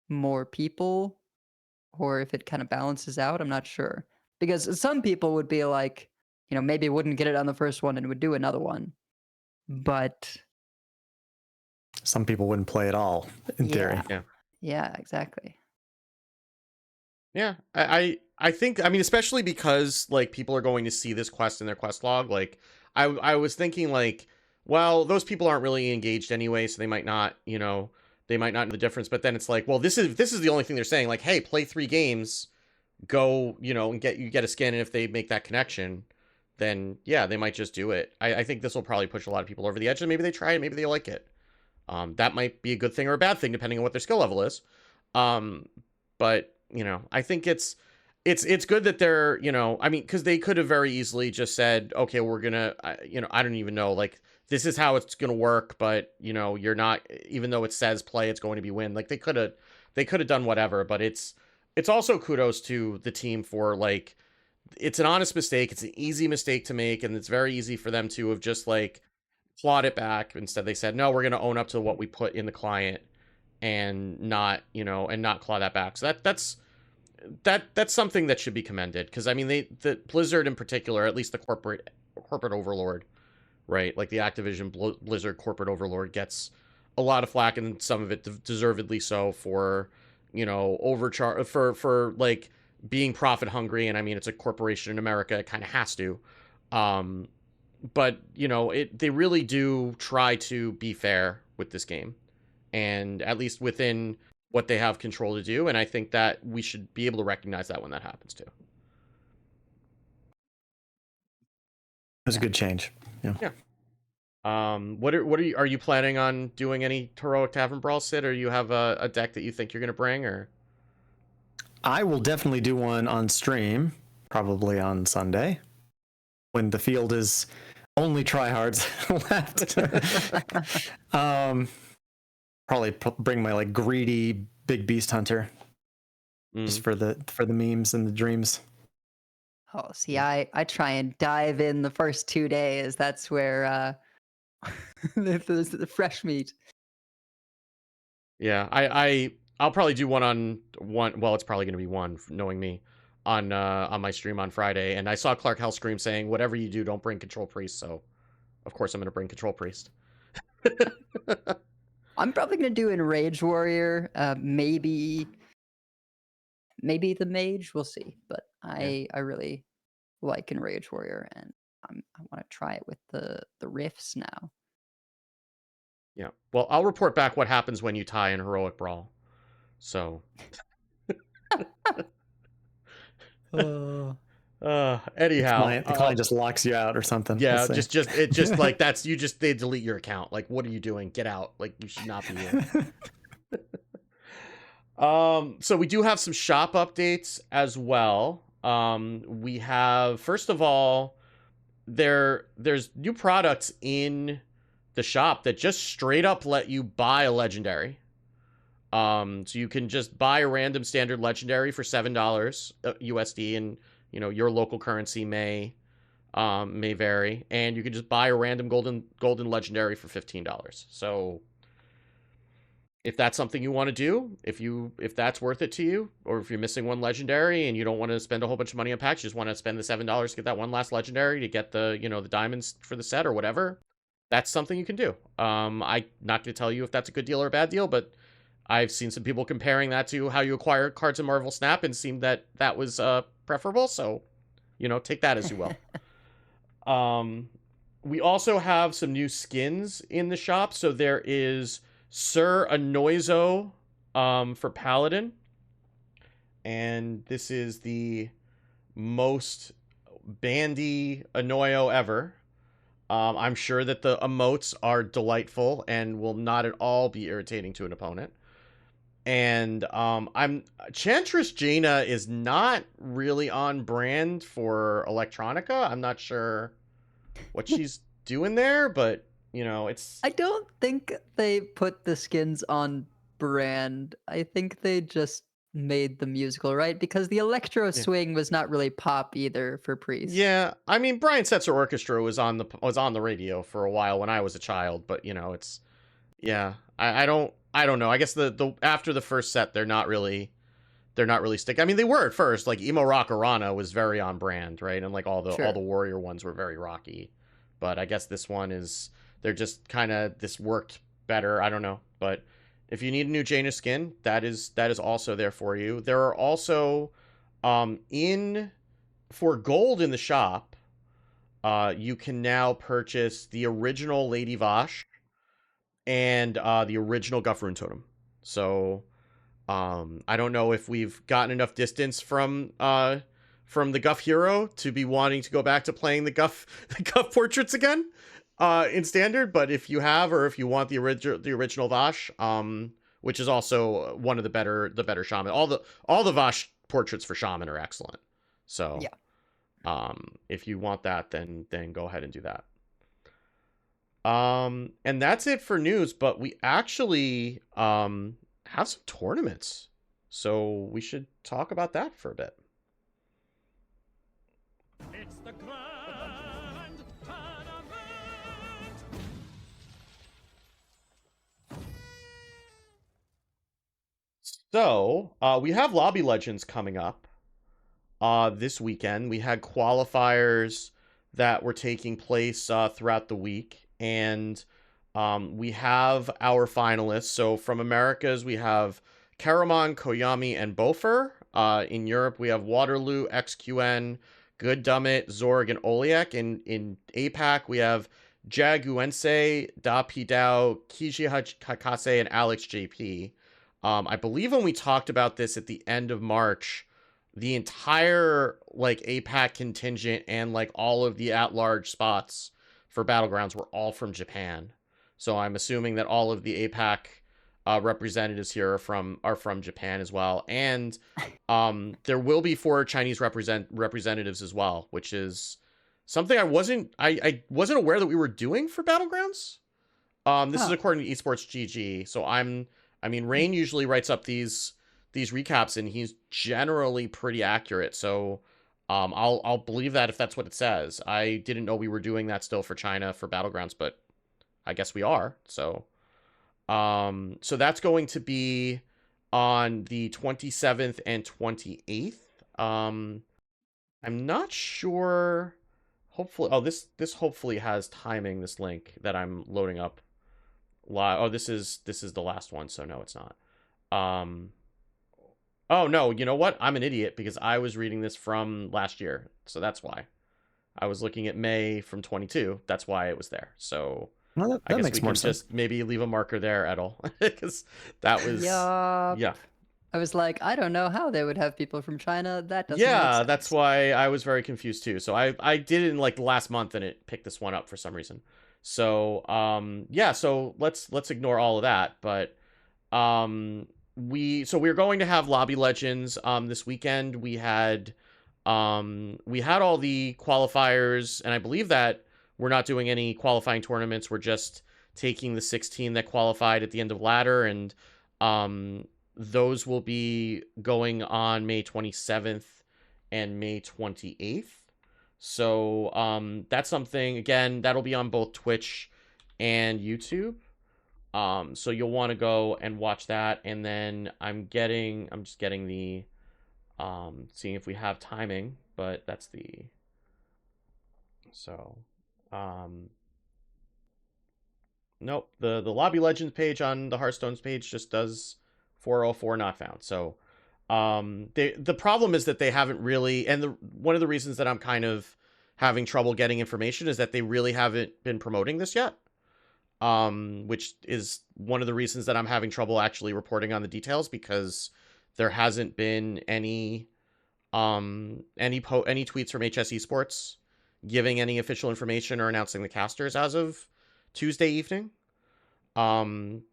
more people, or if it kind of balances out. I'm not sure, because some people would be like, maybe wouldn't get it on the first one and would do another one, but some people wouldn't play at all in theory. Yeah, exactly. Yeah, I think, I mean, especially because, like, people are going to see this quest in their quest log. Like, I was thinking, like, well, those people aren't really engaged anyway, so they might not know the difference. But then it's like, well, this is the only thing they're saying. Like, hey, play 3 games, go, and get a skin, and if they make that connection, then yeah, they might just do it. I think this will probably push a lot of people over the edge, and maybe they try it, maybe they like it. That might be a good thing or a bad thing depending on what their skill level is. But I think it's good that they're, I mean, because they could have very easily just said, okay, we're gonna, I don't even know, like, this is how it's gonna work, but you're not, even though it says play, it's going to be win. Like, they could have done whatever. But it's also kudos to the team for, like, it's an honest mistake, it's an easy mistake to make, and it's very easy for them to have just, like, clawed it back. Instead, they said, no, we're gonna own up to what we put in the client and not claw that back. So that's something that should be commended, because I mean, the Blizzard in particular, at least the corporate overlord, right? Like the Activision Blizzard corporate overlord gets a lot of flack, and some of it deservedly so, for overcharge for like being profit hungry. And I mean, it's a corporation in America, it kind of has to. But they really do try to be fair with this game, and at least within what they have control to do. And I think that we should be able to recognize that when that happens too. That's a good change. Yeah. Are you planning on doing any Heroic Tavern Brawl, Sid, or you have a deck that you think you're going to bring? Or I will definitely do one on stream, probably on Sunday, when the field is only tryhards left. Probably bring my, like, greedy big beast hunter, just for the memes and the dreams. Oh, see, I try and dive in the first 2 days. That's where the fresh meat. Yeah, I'll probably do one on one. Well, it's probably going to be one, knowing me, on my stream on Friday. And I saw Clark Hellscream saying, "Whatever you do, don't bring Control Priest." So, of course, I'm going to bring Control Priest. I'm probably gonna do Enraged Warrior. Maybe the Mage. We'll see. But I really like Enraged Warrior, and I want to try it with the riffs now. Yeah. Well, I'll report back what happens when you tie in Heroic Brawl. So, anyhow, The client just locks you out or something. yeah, We'll see. just like that's you just they delete your account. Like, what are you doing? Get out. Like, you should not be here. So we do have some shop updates as well. We have, first of all, there's new products in the shop that just straight up let you buy a legendary. So you can just buy a random standard legendary for $7 USD, and your local currency may vary, and you can just buy a random golden legendary for $15. So if that's something you want to do, if that's worth it to you, or if you're missing one legendary and you don't want to spend a whole bunch of money on packs, you just want to spend the $7 to get that one last legendary to get the the diamonds for the set or whatever, that's something you can do. I'm not going to tell you if that's a good deal or a bad deal, but I've seen some people comparing that to how you acquire cards in Marvel Snap and seemed that was preferable. So, take that as you will. We also have some new skins in the shop. So there is Sir Anoizo for Paladin. And this is the most bandy Anoio ever. I'm sure that the emotes are delightful and will not at all be irritating to an opponent. And Chantress Jaina is not really on brand for Electronica. I'm not sure what she's doing there, but it's... I don't think they put the skins on brand. I think they just made the musical, right? Because the electro swing was not really pop either for Priest. Yeah, I mean, Brian Setzer Orchestra was on the radio for a while when I was a child, but it's... Yeah, I don't know. I guess the after the first set, they're not really sticking. I mean, they were at first. Like Emo Rock Arana was very on brand, right? And like all the Warrior ones were very rocky. But I guess this one they're just kind of, this worked better. I don't know. But if you need a new Jaina skin, that is also there for you. There are also for gold in the shop, you can now purchase the original Lady Vosh and the original Guff-Rune Totem. So I don't know if we've gotten enough distance from the Guff hero to be wanting to go back to playing the Guff portraits again in standard, but if you have, or if you want the original Vosh, which is also one of the better shaman. All the Vosh portraits for shaman are excellent. So yeah. If you want that, then go ahead and do that. And that's it for news, but we actually have some tournaments, so we should talk about that for a bit. It's the grand tournament. So we have Lobby Legends coming up this weekend. We had qualifiers that were taking place throughout the week. And we have our finalists. So from Americas, we have Karaman, Koyami, and Bofer. In Europe, we have Waterloo, XQN, Good Dummit, Zorg, and Oliek. In APAC, we have Jaguense, Da Pidao, Kiji Hakase, and Alex JP. I believe when we talked about this at the end of March, the entire APAC contingent and all of the at-large spots for Battlegrounds were all from Japan. So I'm assuming that all of the APAC representatives here are from Japan as well. And there will be 4 Chinese representatives as well, which is something I wasn't aware that we were doing for Battlegrounds. This is according to Esports GG. So Rain usually writes up these recaps, and he's generally pretty accurate. So I'll believe that if that's what it says. I didn't know we were doing that still for China for Battlegrounds, but I guess we are. So so that's going to be on the 27th and 28th. I'm not sure. Hopefully, oh, this hopefully has timing, this link that I'm loading up live. Oh, this is the last one, so no, it's not. Oh no, you know what? I'm an idiot because I was reading this from last year, so that's why. I was looking at May from 22. That's why it was there. So Well, I that guess makes we more can sense. just maybe leave a marker there, Edel, because that was Yup. yeah. I was like, I don't know how they would have people from China. That doesn't make Yeah, sense. that's why I was very confused too. So I did it in like last month and it picked this one up for some reason. So yeah, so let's ignore all of that. But we're going to have Lobby Legends this weekend. We had all the qualifiers, and I believe that we're not doing any qualifying tournaments. We're just taking the 16 that qualified at the end of ladder, and those will be going on May 27th and May 28th. So that's something, again, that'll be on both Twitch and YouTube. So you'll want to go and watch that. And then I'm just getting the seeing if we have timing, but that's the so nope, the Lobby Legends page on the Hearthstone's page just does 404 not found. So the problem is that they haven't really, and one of the reasons that I'm kind of having trouble getting information is that they really haven't been promoting this yet. Which is one of the reasons that I'm having trouble actually reporting on the details, because there hasn't been any tweets from HS Esports giving any official information or announcing the casters as of Tuesday evening.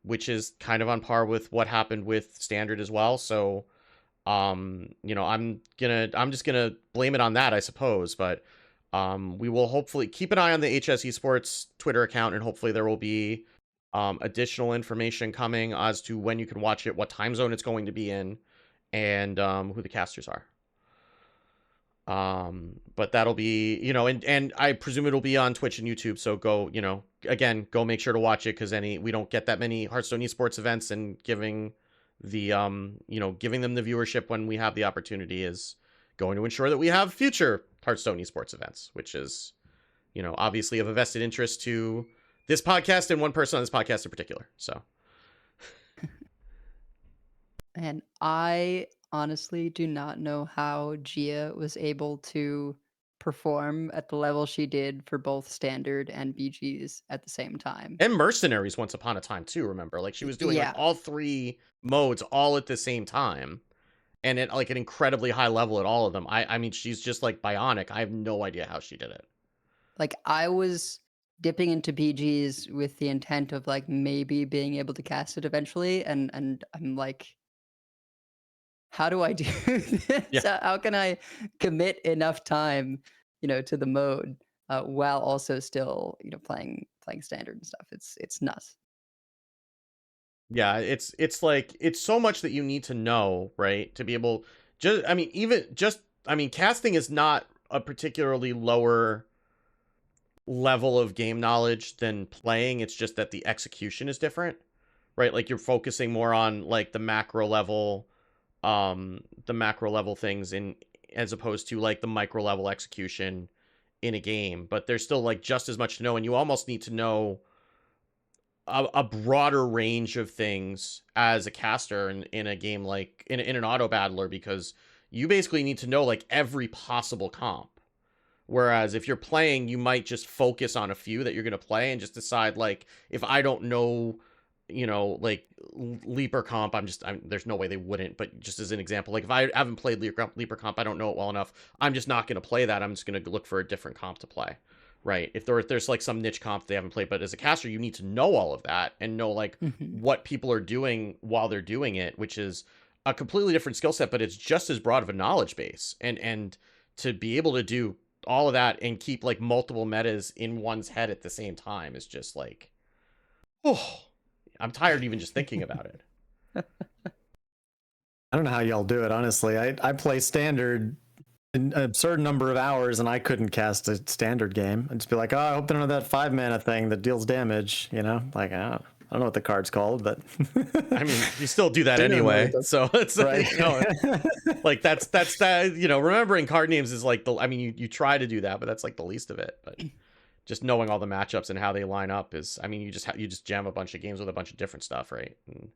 Which is kind of on par with what happened with Standard as well. So you know, I'm just gonna blame it on that, I suppose. But we will hopefully keep an eye on the HS Esports Twitter account, and hopefully there will be additional information coming as to when you can watch it, what time zone it's going to be in, and who the casters are. But that'll be, you know, and I presume it'll be on Twitch and YouTube. So go, you know, again, go make sure to watch it, because we don't get that many Hearthstone esports events, and giving the you know, giving them the viewership when we have the opportunity is going to ensure that we have future Hearthstone esports events, which is, you know, obviously of a vested interest to this podcast and one person on this podcast in particular. So And I honestly do not know how Gia was able to perform at the level she did for both standard and BGs at the same time. and Mercenaries once upon a time too, remember? Like she was doing like Yeah. all three modes all at the same time, and at like an incredibly high level at all of them. I mean, she's just like bionic. I have no idea how she did it. Like I was dipping into BGs with the intent of like maybe being able to cast it eventually, and I'm like, how do I do this? Yeah. How can I commit enough time, you know, to the mode while also still, you know, playing standard and stuff? It's nuts. Yeah, it's like it's so much that you need to know, right? To be able just I mean casting is not a particularly lower level of game knowledge than playing. It's just that the execution is different, right? Like you're focusing more on like the macro level things in, as opposed to like the micro level execution in a game. But there's still like just as much to know, and you almost need to know a broader range of things as a caster in a game, like in an auto battler, because you basically need to know like every possible comp. Whereas if you're playing, you might just focus on a few that you're going to play and just decide, like, if I don't know, you know, like Leaper comp, there's no way they wouldn't, but just as an example, like if I haven't played Leaper comp, I don't know it well enough, I'm just not going to play that. I'm just going to look for a different comp to play. Right. If there's like some niche comp they haven't played, but as a caster, you need to know all of that and know like what people are doing while they're doing it, which is a completely different skill set, but it's just as broad of a knowledge base. And to be able to do all of that and keep like multiple metas in one's head at the same time is just like, oh, I'm tired even just thinking about it. I don't know how y'all do it, honestly. I play standard an absurd number of hours, and I couldn't cast a standard game. I'd just be like, oh, I hope they don't have that 5 mana thing that deals damage. Like I don't know what the card's called, but I mean, you still do that They don't know anyway. what that's- So it's right. like that's that. Remembering card names is like I mean, you try to do that, but that's like the least of it. But just knowing all the matchups and how they line up is, I mean, you just jam a bunch of games with a bunch of different stuff, right? And,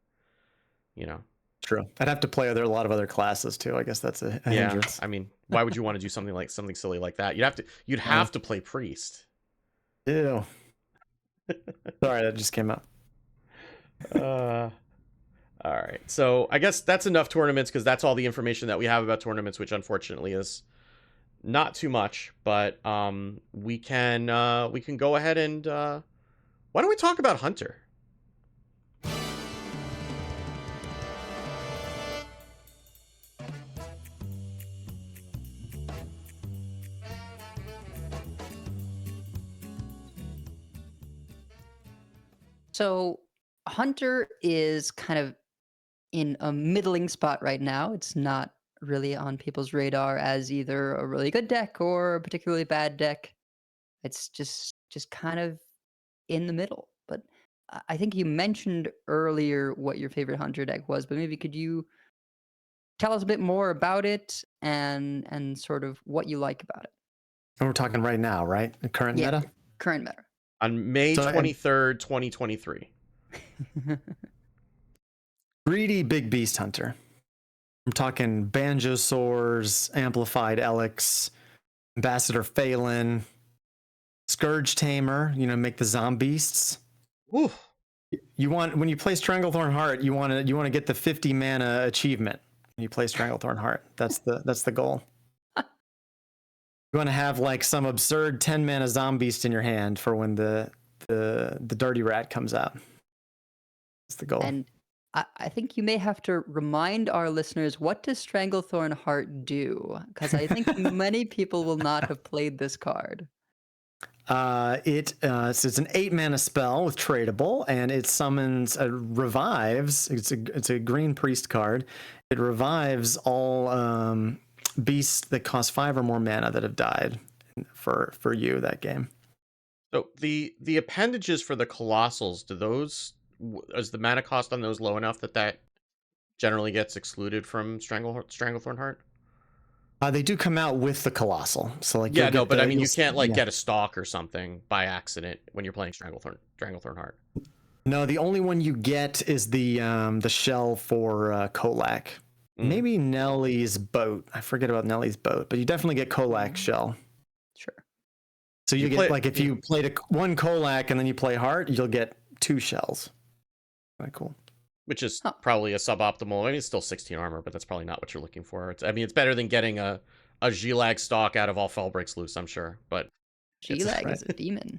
True. I'd have to play a lot of other classes too. I guess that's a hindrance. I mean, why would you want to do something silly like that? You'd have to play priest. Ew. Sorry, that just came out. All right. So I guess that's enough tournaments, because that's all the information that we have about tournaments, which unfortunately is not too much. But we can go ahead and why don't we talk about Hunter? So Hunter is kind of in a middling spot right now. It's not really on people's radar as either a really good deck or a particularly bad deck. It's just kind of in the middle. But I think you mentioned earlier what your favorite Hunter deck was, but maybe could you tell us a bit more about it and sort of what you like about it? And we're talking right now, right? The current Yeah. meta? Current meta. On May So, 23rd, 2023. Greedy Big Beast Hunter. I'm talking Banjosaurs, Amplified Elix, Ambassador Phelan, Scourge Tamer, make the Zombeasts. Ooh. You want, when you play Stranglethorn Heart, you want to get the 50 mana achievement. When you play Stranglethorn Heart. That's the goal. You want to have like some absurd 10 mana Zombeast in your hand for when the Dirty Rat comes out. That's the goal. And I think you may have to remind our listeners, what does Stranglethorn Heart do? Because I think many people will not have played this card. So it's an 8 mana spell with tradable, and it summons revives. It's a green priest card. It revives all beasts that cost 5 or more mana that have died for you that game. So the appendages for the colossals, is the mana cost on those low enough that generally gets excluded from Stranglethorn Heart? They do come out with the colossal, so like Yeah, no, but I mean, you can't get a stalk or something by accident when you're playing Stranglethorn Heart. No, the only one you get is the shell for Kolak. Maybe Nellie's boat. I forget about Nellie's boat, but you definitely get Kolak's shell. Sure. So you get like if you played one Kolak and then you play Heart, you'll get 2 shells. Kind of cool. Which is probably a suboptimal. I mean, it's still 16 armor, but that's probably not what you're looking for. It's better than getting a Gilag stock out of All Fell Breaks Loose, I'm sure. But Gilag is a demon.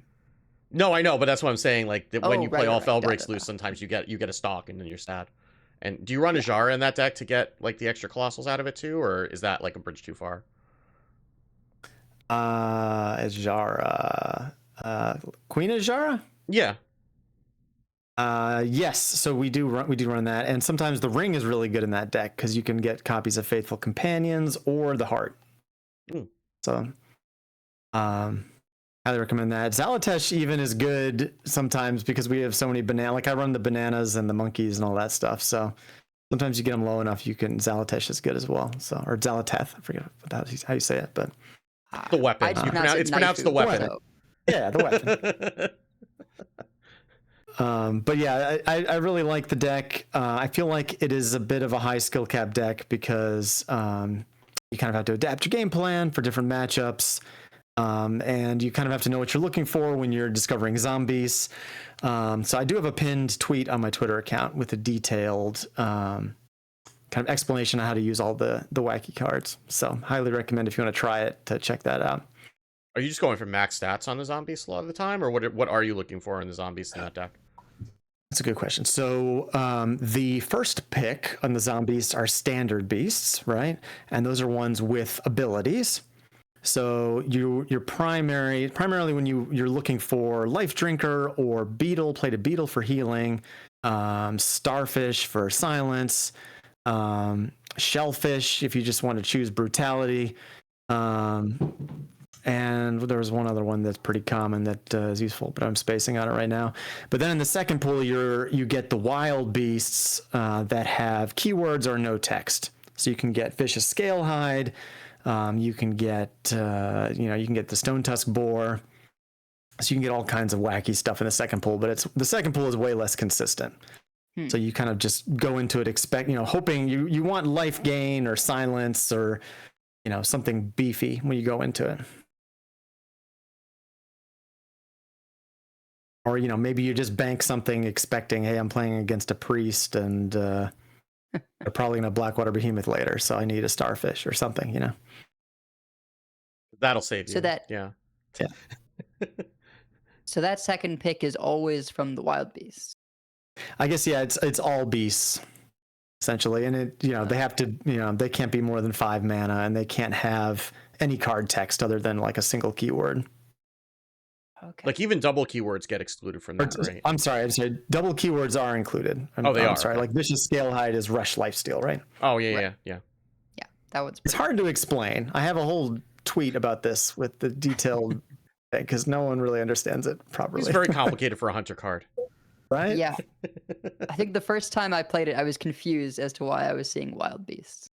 No, I know, but that's what I'm saying. Like when you play All Fell Breaks Got Loose, it. sometimes you get a stock and then you're sad. And do you run a Jara in that deck to get like the extra colossals out of it too, or is that like a bridge too far? Jara, Queen of Jara? Yeah. Yes. So we do run that, and sometimes the ring is really good in that deck because you can get copies of Faithful Companions or the Heart. So, highly recommend that. Zalatesh even is good sometimes because we have so many like I run the bananas and the monkeys and all that stuff. So sometimes you get them low enough, you can Zalatesh is good as well. So, or Zalateth, I forget how you say it, but the weapon. It's pronounced the weapon. Yeah, the weapon. But yeah, I really like the deck. I feel like it is a bit of a high skill cap deck because you kind of have to adapt your game plan for different matchups. And you kind of have to know what you're looking for when you're discovering zombies. So I do have a pinned tweet on my Twitter account with a detailed kind of explanation on how to use all the wacky cards. So highly recommend if you want to try it to check that out. Are you just going for max stats on the zombies a lot of the time, or what are you looking for in the zombies in that deck? That's a good question. So the first pick on the zombies are standard beasts, right? And those are ones with abilities. So you're primarily when you're looking for Life Drinker or Beetle, play to Beetle for healing, Starfish for silence, Shellfish if you just want to choose brutality, And there was one other one that's pretty common that is useful, but I'm spacing on it right now. But then in the second pool, you get the wild beasts that have keywords or no text. So you can get vicious scalehide. You can get you can get the stone tusk boar. So you can get all kinds of wacky stuff in the second pool, but the second pool is way less consistent. So you kind of just go into it hoping you want life gain or silence or something beefy when you go into it. Or maybe you just bank something expecting, hey, I'm playing against a priest and they're probably gonna Blackwater Behemoth later, so I need a starfish or something. That'll save you. So that yeah. So that second pick is always from the wild beasts. I guess it's all beasts essentially, and they have to they can't be more than 5 mana, and they can't have any card text other than like a single keyword. Okay. Like even double keywords get excluded from that, right? I'm sorry. Double keywords are included. They are. I'm sorry. Okay. Like Vicious Scalehide is Rush Lifesteal, right? Oh yeah, Right. yeah. Yeah, that one's. It's hard to explain. I have a whole tweet about this with the detailed thing because no one really understands it properly. It's very complicated for a hunter card. Right? Yeah. I think the first time I played it, I was confused as to why I was seeing wild beasts.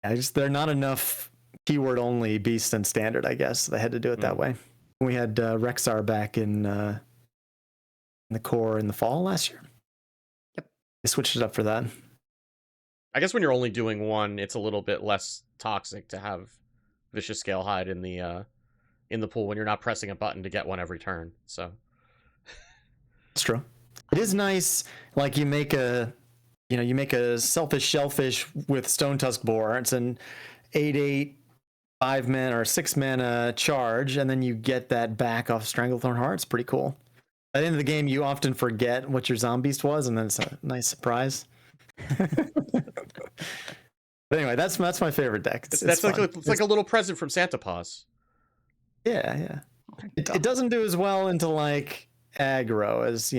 There are not enough keyword only beasts in standard, I guess. They had to do it that way. We had Rexar back in the core in the fall last year. Yep. They switched it up for that. I guess when you're only doing one, it's a little bit less toxic to have Vicious Scalehide in the pool when you're not pressing a button to get one every turn. So it's true. It is nice, like you make a selfish shellfish with Stone Tusk Boar. It's an 8/8 5 mana or 6 mana charge, and then you get that back off Stranglethorn Heart. It's pretty cool. At the end of the game, you often forget what your Zombeast was, and then it's a nice surprise. But anyway, that's my favorite deck. It's like a little present from Santa Paws. Yeah. It doesn't do as well into like aggro as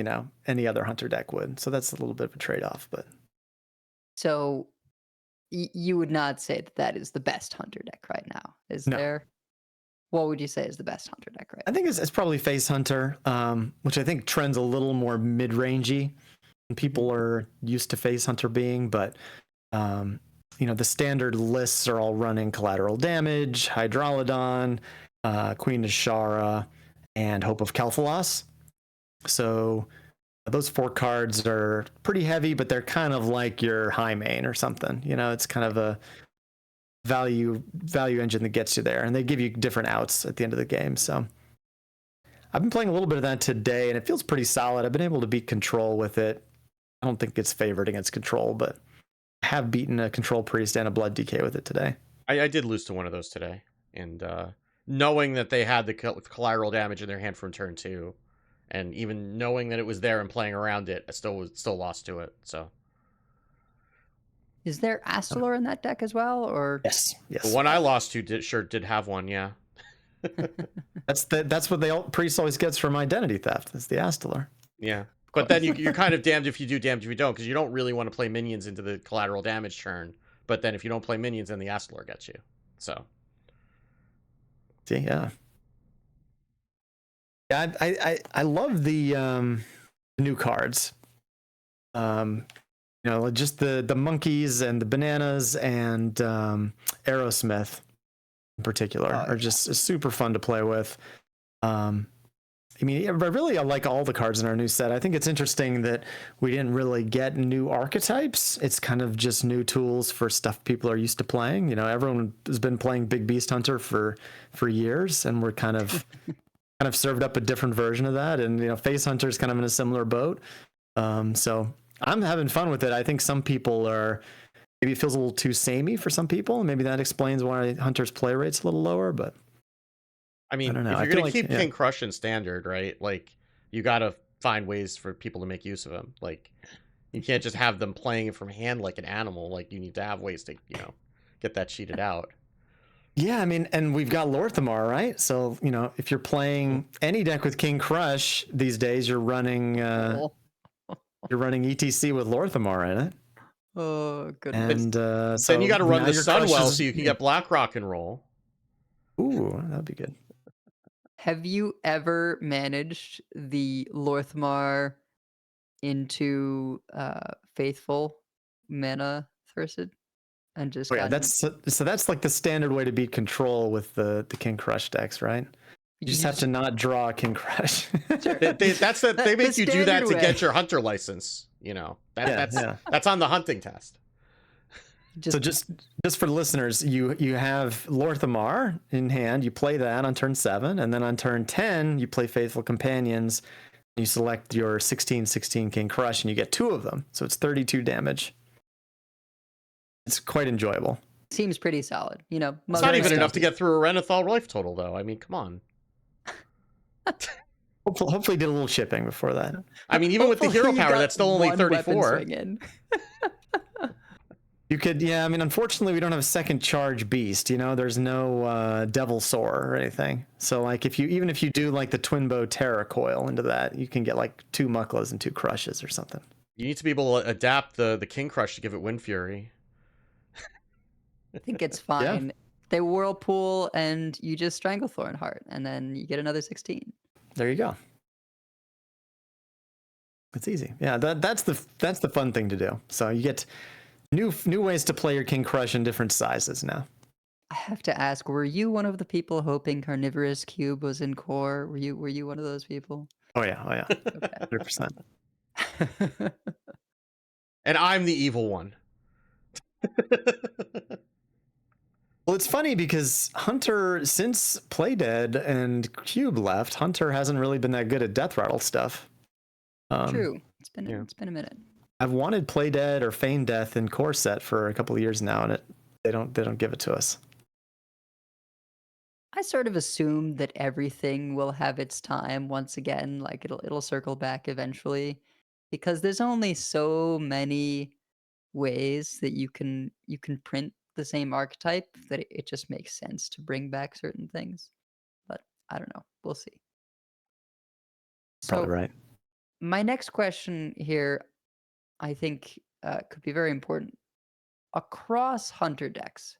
any other hunter deck would, so that's a little bit of a trade-off. But so you would not say that is the best hunter deck right now, is there? What would you say is the best hunter deck right now? I think it's probably Face Hunter, which I think trends a little more mid-rangey. People are used to Face Hunter being, but the standard lists are all running Collateral Damage, Hydralodon, Queen Ashara, and Hope of Kel'Thalas. So those 4 cards are pretty heavy, but they're kind of like your high main or something. It's kind of a value engine that gets you there, and they give you different outs at the end of the game. So I've been playing a little bit of that today, and it feels pretty solid. I've been able to beat Control with it. I don't think it's favored against Control, but I have beaten a Control Priest and a Blood DK with it today. I did lose to one of those today, and knowing that they had the collateral damage in their hand from turn 2, and even knowing that it was there and playing around it, I still lost to it. So, is there Astalor in that deck as well, or yes? The one I lost to did have one. Yeah, that's what the priest always gets from identity theft. Is the Astalor. Yeah, but then you're kind of damned if you do, damned if you don't, because you don't really want to play minions into the collateral damage turn. But then if you don't play minions, then the Astalor gets you. So, see, yeah. Yeah, I love the new cards. Just the monkeys and the bananas and Aerosmith in particular are just super fun to play with. I like all the cards in our new set. I think it's interesting that we didn't really get new archetypes. It's kind of just new tools for stuff people are used to playing. Everyone has been playing Big Beast Hunter for years, and we're kind of served up a different version of that. And Face Hunter is kind of in a similar boat. So I'm having fun with it. I think some people maybe it feels a little too samey for some people. Maybe that explains why Hunter's play rate's a little lower, but I mean, I don't know. if you're going to keep King Crush in standard, right? Like, you got to find ways for people to make use of him. Like, you can't just have them playing it from hand like an animal. Like, you need to have ways to, get that cheated out. Yeah, I mean, and we've got Lorthamar, right? So, if you're playing any deck with King Crush these days, you're running ETC with Lorthamar in it. Oh, goodness. And then you got to run the Sunwell so you can get Black Rock and roll. Ooh, that'd be good. Have you ever managed the Lorthmar into faithful mana thirsted and just Oh yeah, gotten so that's like the standard way to beat control with the King Crush decks, right? You just have to not draw King Crush. Sure. They make you do that standard to way. get your hunter license. You know, Yeah, yeah. that's on the hunting test. So just for listeners, you have Lorthamar in hand. You play that on turn 7, and then on turn 10, you play Faithful Companions. You select your 16/16 King Crush, and you get 2 of them. So it's 32 damage. It's quite enjoyable. seems pretty solid. You know, It's not even stuff. enough to get through a Renathal life total, though. I mean, come on. Hopefully did a little shipping before that. I mean, even with the hero Hopefully you power, got that's still only one weapon 34. swing in. You could, yeah. I mean, unfortunately, we don't have a second charge beast. You know, there's no devil sword or anything. So, like, even if you do like the twin bow terror coil into that, you can get like 2 Mucklas and 2 crushes or something. You need to be able to adapt the King Crush to give it Wind Fury. I think it's fine. They whirlpool and you just strangle Thornheart, and then you get another 16. There you go. It's easy. Yeah, that's the fun thing to do. So you get new ways to play your King Crush in different sizes now. I have to ask, were you one of the people hoping Carnivorous Cube was in core? Were you one of those people? Oh yeah, Okay. 100%. And I'm the evil one. Well, it's funny because Hunter, since Playdead and Cube left, Hunter hasn't really been that good at Death Rattle stuff. True. It's been yeah. it's been a minute. I've wanted Playdead or Feign Death in core set for a couple of years now, and they don't give it to us. I sort of assumed that everything will have its time once again, like it'll circle back eventually, because there's only so many ways that you can print the same archetype that it just makes sense to bring back certain things. But I don't know. We'll see. Probably So right. my next question here, I think, could be very important. Across Hunter decks,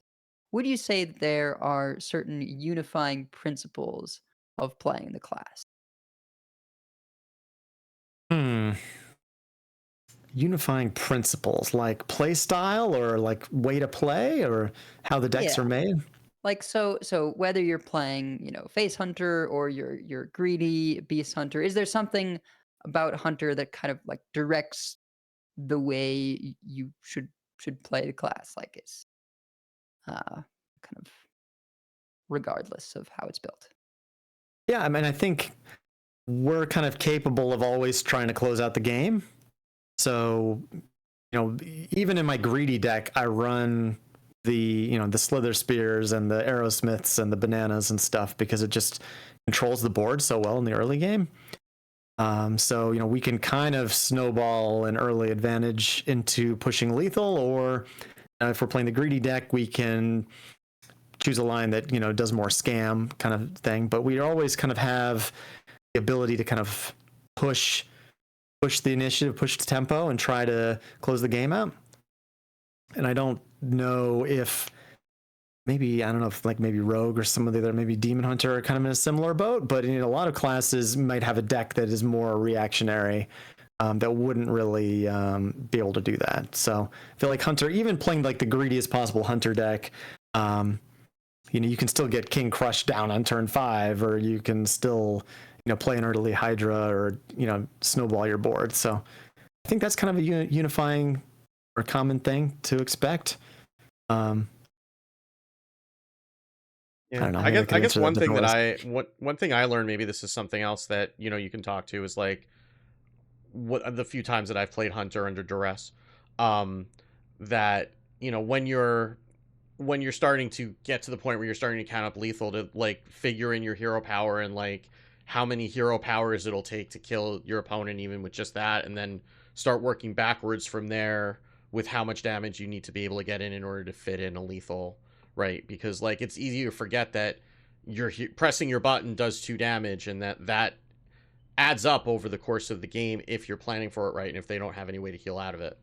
would you say that there are certain unifying principles of playing the class? Unifying principles like play style or like way to play or how the decks Yeah. are made. Like so whether you're playing, Face Hunter or you're greedy Beast Hunter, is there something about Hunter that kind of like directs the way you should play the class? Like it's kind of regardless of how it's built. Yeah, I mean, I think we're kind of capable of always trying to close out the game. So, even in my greedy deck, I run the Slither Spears and the Aerosmiths and the Bananas and stuff because it just controls the board so well in the early game. So, we can kind of snowball an early advantage into pushing lethal, or if we're playing the greedy deck, we can choose a line that, does more scam kind of thing. But we always kind of have the ability to kind of push the initiative, push the tempo, and try to close the game out. And I don't know if maybe Rogue or some of the other, maybe Demon Hunter are kind of in a similar boat, but a lot of classes might have a deck that is more reactionary that wouldn't really be able to do that. So I feel like Hunter, even playing like the greediest possible Hunter deck, you can still get King Crush down on turn 5, or you can still play an early Hydra, or snowball your board. So I think that's kind of a unifying or common thing to expect. Yeah. I don't know. I guess one thing one thing I learned, maybe this is something else that you can talk to, is like what the few times that I've played Hunter under duress, that when you're starting to get to the point where you're starting to count up lethal, to like figure in your hero power and like how many hero powers it'll take to kill your opponent, even with just that, and then start working backwards from there with how much damage you need to be able to get in order to fit in a lethal, right? Because like it's easy to forget that you're pressing your button does 2 damage, and that adds up over the course of the game if you're planning for it right, and if they don't have any way to heal out of it.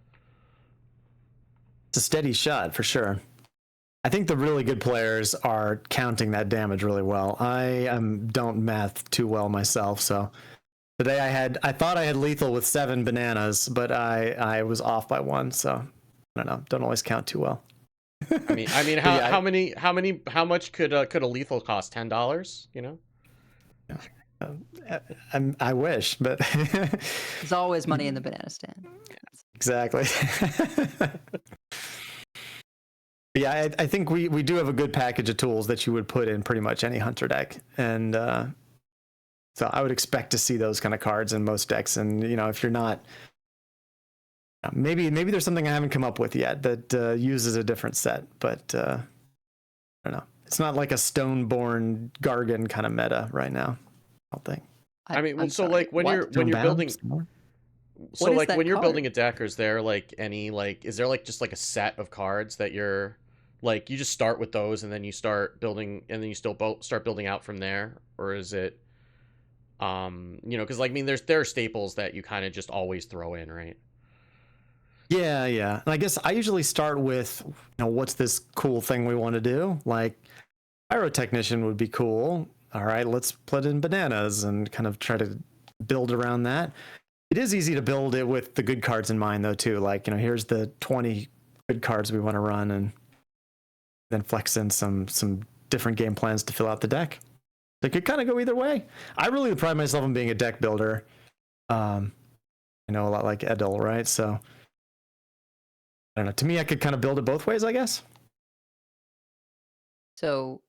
It's a steady shot for sure. I think the really good players are counting that damage really well. I don't math too well myself, so today I thought I had lethal with 7 bananas, but I was off by 1, so I don't know. Don't always count too well. I mean, how much could a lethal cost? $10? You know. I wish, but There's always money in the banana stand. exactly. Yeah, I think we do have a good package of tools that you would put in pretty much any hunter deck, and so I would expect to see those kind of cards in most decks. And if you're not, maybe there's something I haven't come up with yet that uses a different set, but I don't know. It's not like a Stoneborn Gargan kind of meta right now, I don't think. I mean, I'm so sorry, like when what? you're Stonebound? building, Stoneborn? so What is like that when you're card? building a deck, is there like any like is there like just like a set of cards that you're like you just start with those and then you start building and then you still start building out from there, or is it because like I mean there are staples that you kind of just always throw in, right? Yeah. And I guess I usually start with, what's this cool thing we want to do? Like Pyrotechnician would be cool. All right, let's put in bananas and kind of try to build around that. It is easy to build it with the good cards in mind, though, too. Like, here's the 20 good cards we want to run, and then flex in some different game plans to fill out the deck. It could kind of go either way. I really pride myself on being a deck builder. A lot like Edel, right? So, I don't know. To me, I could kind of build it both ways, I guess. So,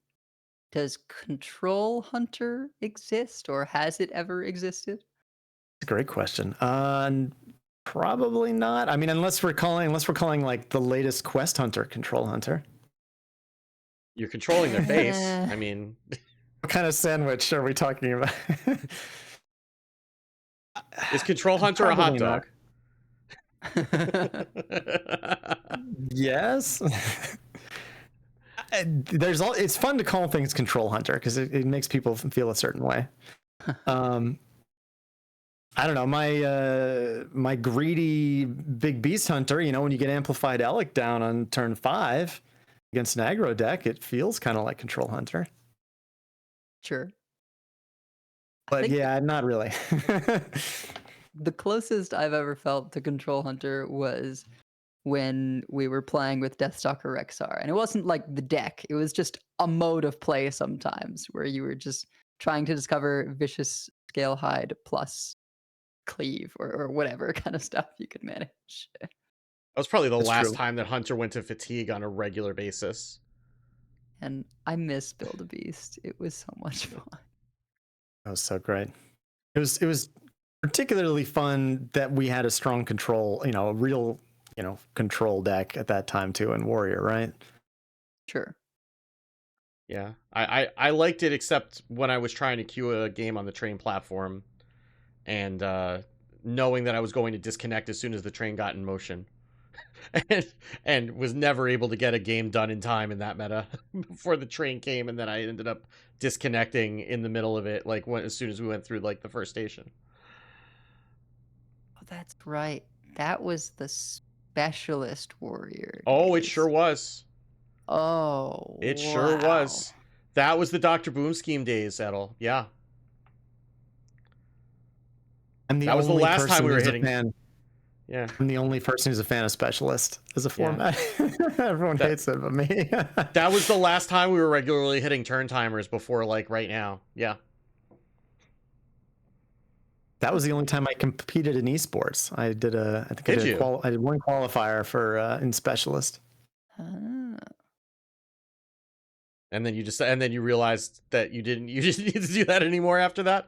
does Control Hunter exist, or has it ever existed? It's a great question. Probably not. I mean, unless we're calling like the latest Quest Hunter Control Hunter. You're controlling their face. I mean, What kind of sandwich are we talking about? is Control Hunter a hot Probably dog? Yes. It's fun to call things Control Hunter because it makes people feel a certain way. I don't know, my greedy big beast hunter, when you get amplified Elec down on turn 5 against an aggro deck, it feels kind of like Control Hunter. Sure. But yeah, not really. The closest I've ever felt to Control Hunter was when we were playing with Deathstalker Rexar. And it wasn't like the deck, it was just a mode of play sometimes where you were just trying to discover Vicious Scale Hide plus Cleave or whatever kind of stuff you could manage. That was probably the That's last true. time that Hunter went to fatigue on a regular basis. And I miss Build a Beast. It was so much fun. That was so great. It was particularly fun that we had a strong control, a real, control deck at that time too in Warrior, right? Sure. Yeah, I liked it, except when I was trying to queue a game on the train platform, and knowing that I was going to disconnect as soon as the train got in motion, and was never able to get a game done in time in that meta before the train came, and then I ended up disconnecting in the middle of it, like as soon as we went through like the first station. Oh, that's right. That was the Specialist Warrior. Oh, it days. sure was. Oh, It sure wow. was. That was the Dr. Boom scheme days, Edel. Yeah. That was the last time we were hitting. Yeah. I'm the only person who's a fan of Specialist as a format. Everyone hates it but me. That was the last time we were regularly hitting turn timers before, like, right now. Yeah. That was the only time I competed in esports. I did I did one qualifier for in Specialist. Ah. And then you realized that you didn't need to do that anymore after that.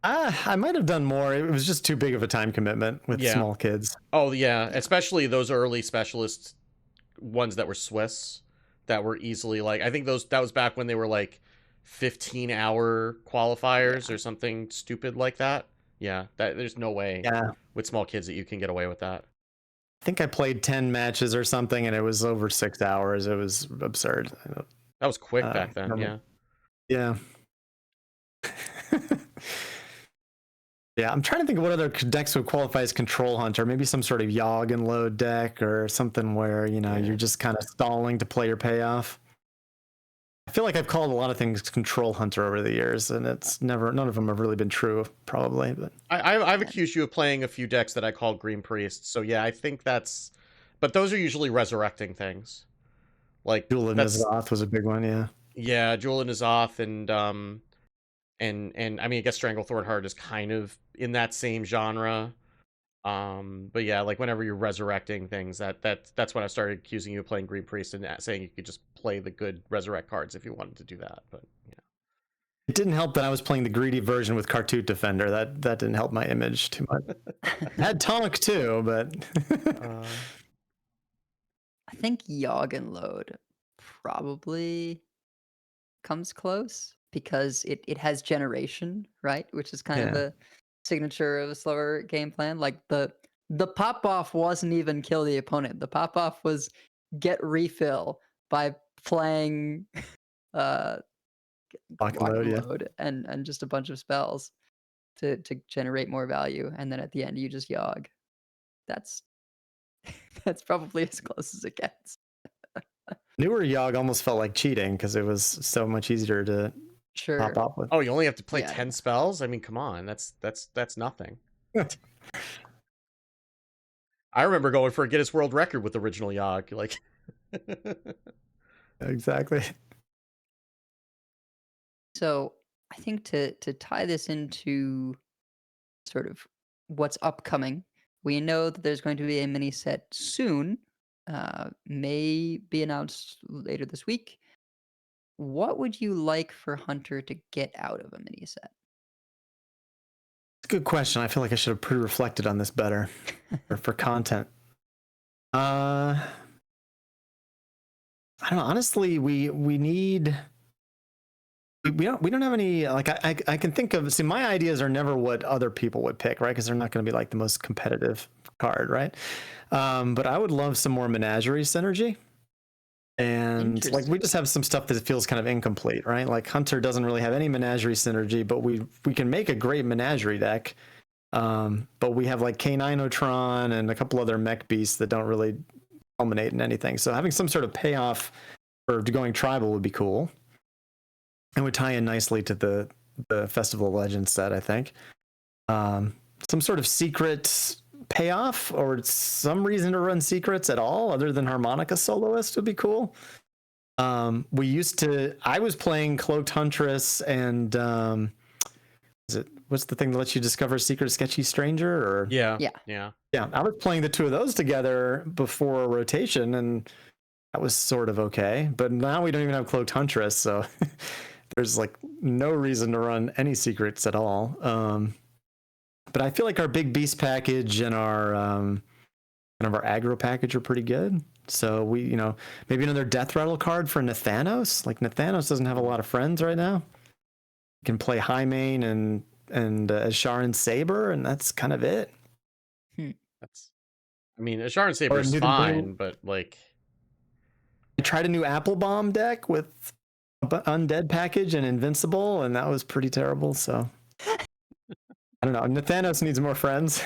I might have done more. It was just too big of a time commitment with small kids. Oh yeah, especially those early Specialist ones that were Swiss, that were easily like, I think that was back when they were like 15-hour qualifiers or something stupid like that. Yeah, there's no way with small kids that you can get away with that. I think I played 10 matches or something, and it was over 6 hours. It was absurd. That was quick back then. Yeah. Yeah, I'm trying to think of what other decks would qualify as Control Hunter. Maybe some sort of Yogg and load deck or something where, you're just kind of stalling to play your payoff. I feel like I've called a lot of things Control Hunter over the years, and none of them have really been true, probably. But I've accused you of playing a few decks that I call Green Priest, so yeah, I think that's... But those are usually resurrecting things. Like, Jewel of N'Zoth was a big one, yeah. Yeah, Jewel of N'Zoth and I mean, I guess Stranglethorn Heart is kind of in that same genre. But yeah, like whenever you're resurrecting things, that's when I started accusing you of playing Green Priest and saying you could just play the good resurrect cards if you wanted to do that. But yeah, it didn't help that I was playing the greedy version with Cartoot Defender. That didn't help my image too much. I had Tonic too, but I think Yogg and Load probably comes close because it has generation, right? Which is kind of Yeah. a signature of a slower game plan. Like the pop off wasn't even kill the opponent. The pop off was get refill by playing uh Lock and Load, yeah. Load and just a bunch of spells to generate more value, and then at the end you just Yogg. That's that's probably as close as it gets. Newer Yogg almost felt like cheating because it was so much easier to Sure. pop up with. oh, you only have to play Yeah. 10 spells? I mean, come on, that's nothing. I remember going for a Guinness World Record with original Yogg, like. Exactly. So I think to tie this into sort of what's upcoming, we know that there's going to be a mini set soon. May be announced later this week. What would you like for Hunter to get out of a mini set? It's a good question. I feel like I should have pre-reflected on this better for content. I don't know. Honestly, we need. We don't have any, like, I can think of, see, my ideas are never what other people would pick, right? Because they're not going to be like the most competitive card, right? But I would love some more Menagerie synergy. And like we just have some stuff that feels kind of incomplete, right? Like Hunter doesn't really have any Menagerie synergy, but we can make a great Menagerie deck. But we have like K9otron and a couple other mech beasts that don't really culminate in anything. So having some sort of payoff for going tribal would be cool. And would tie in nicely to the Festival of Legends set, I think. Some sort of secret payoff or some reason to run secrets at all other than Harmonica Soloist would be cool. I was playing Cloaked Huntress and what's the thing that lets you discover Secret Sketchy Stranger? Or Yeah. I was playing the two of those together before rotation, and that was sort of okay. But now we don't even have Cloaked Huntress, so there's like no reason to run any secrets at all. But I feel like our big beast package and our kind of our aggro package are pretty good. So we, maybe another Death Rattle card for Nathanos. Like Nathanos doesn't have a lot of friends right now. You can play Highmane and Sharon Saber, and that's kind of it. Sharon Saber is fine, but like, I tried a new Apple Bomb deck with Undead package and Invincible, and that was pretty terrible. So I don't know. Nathanos needs more friends.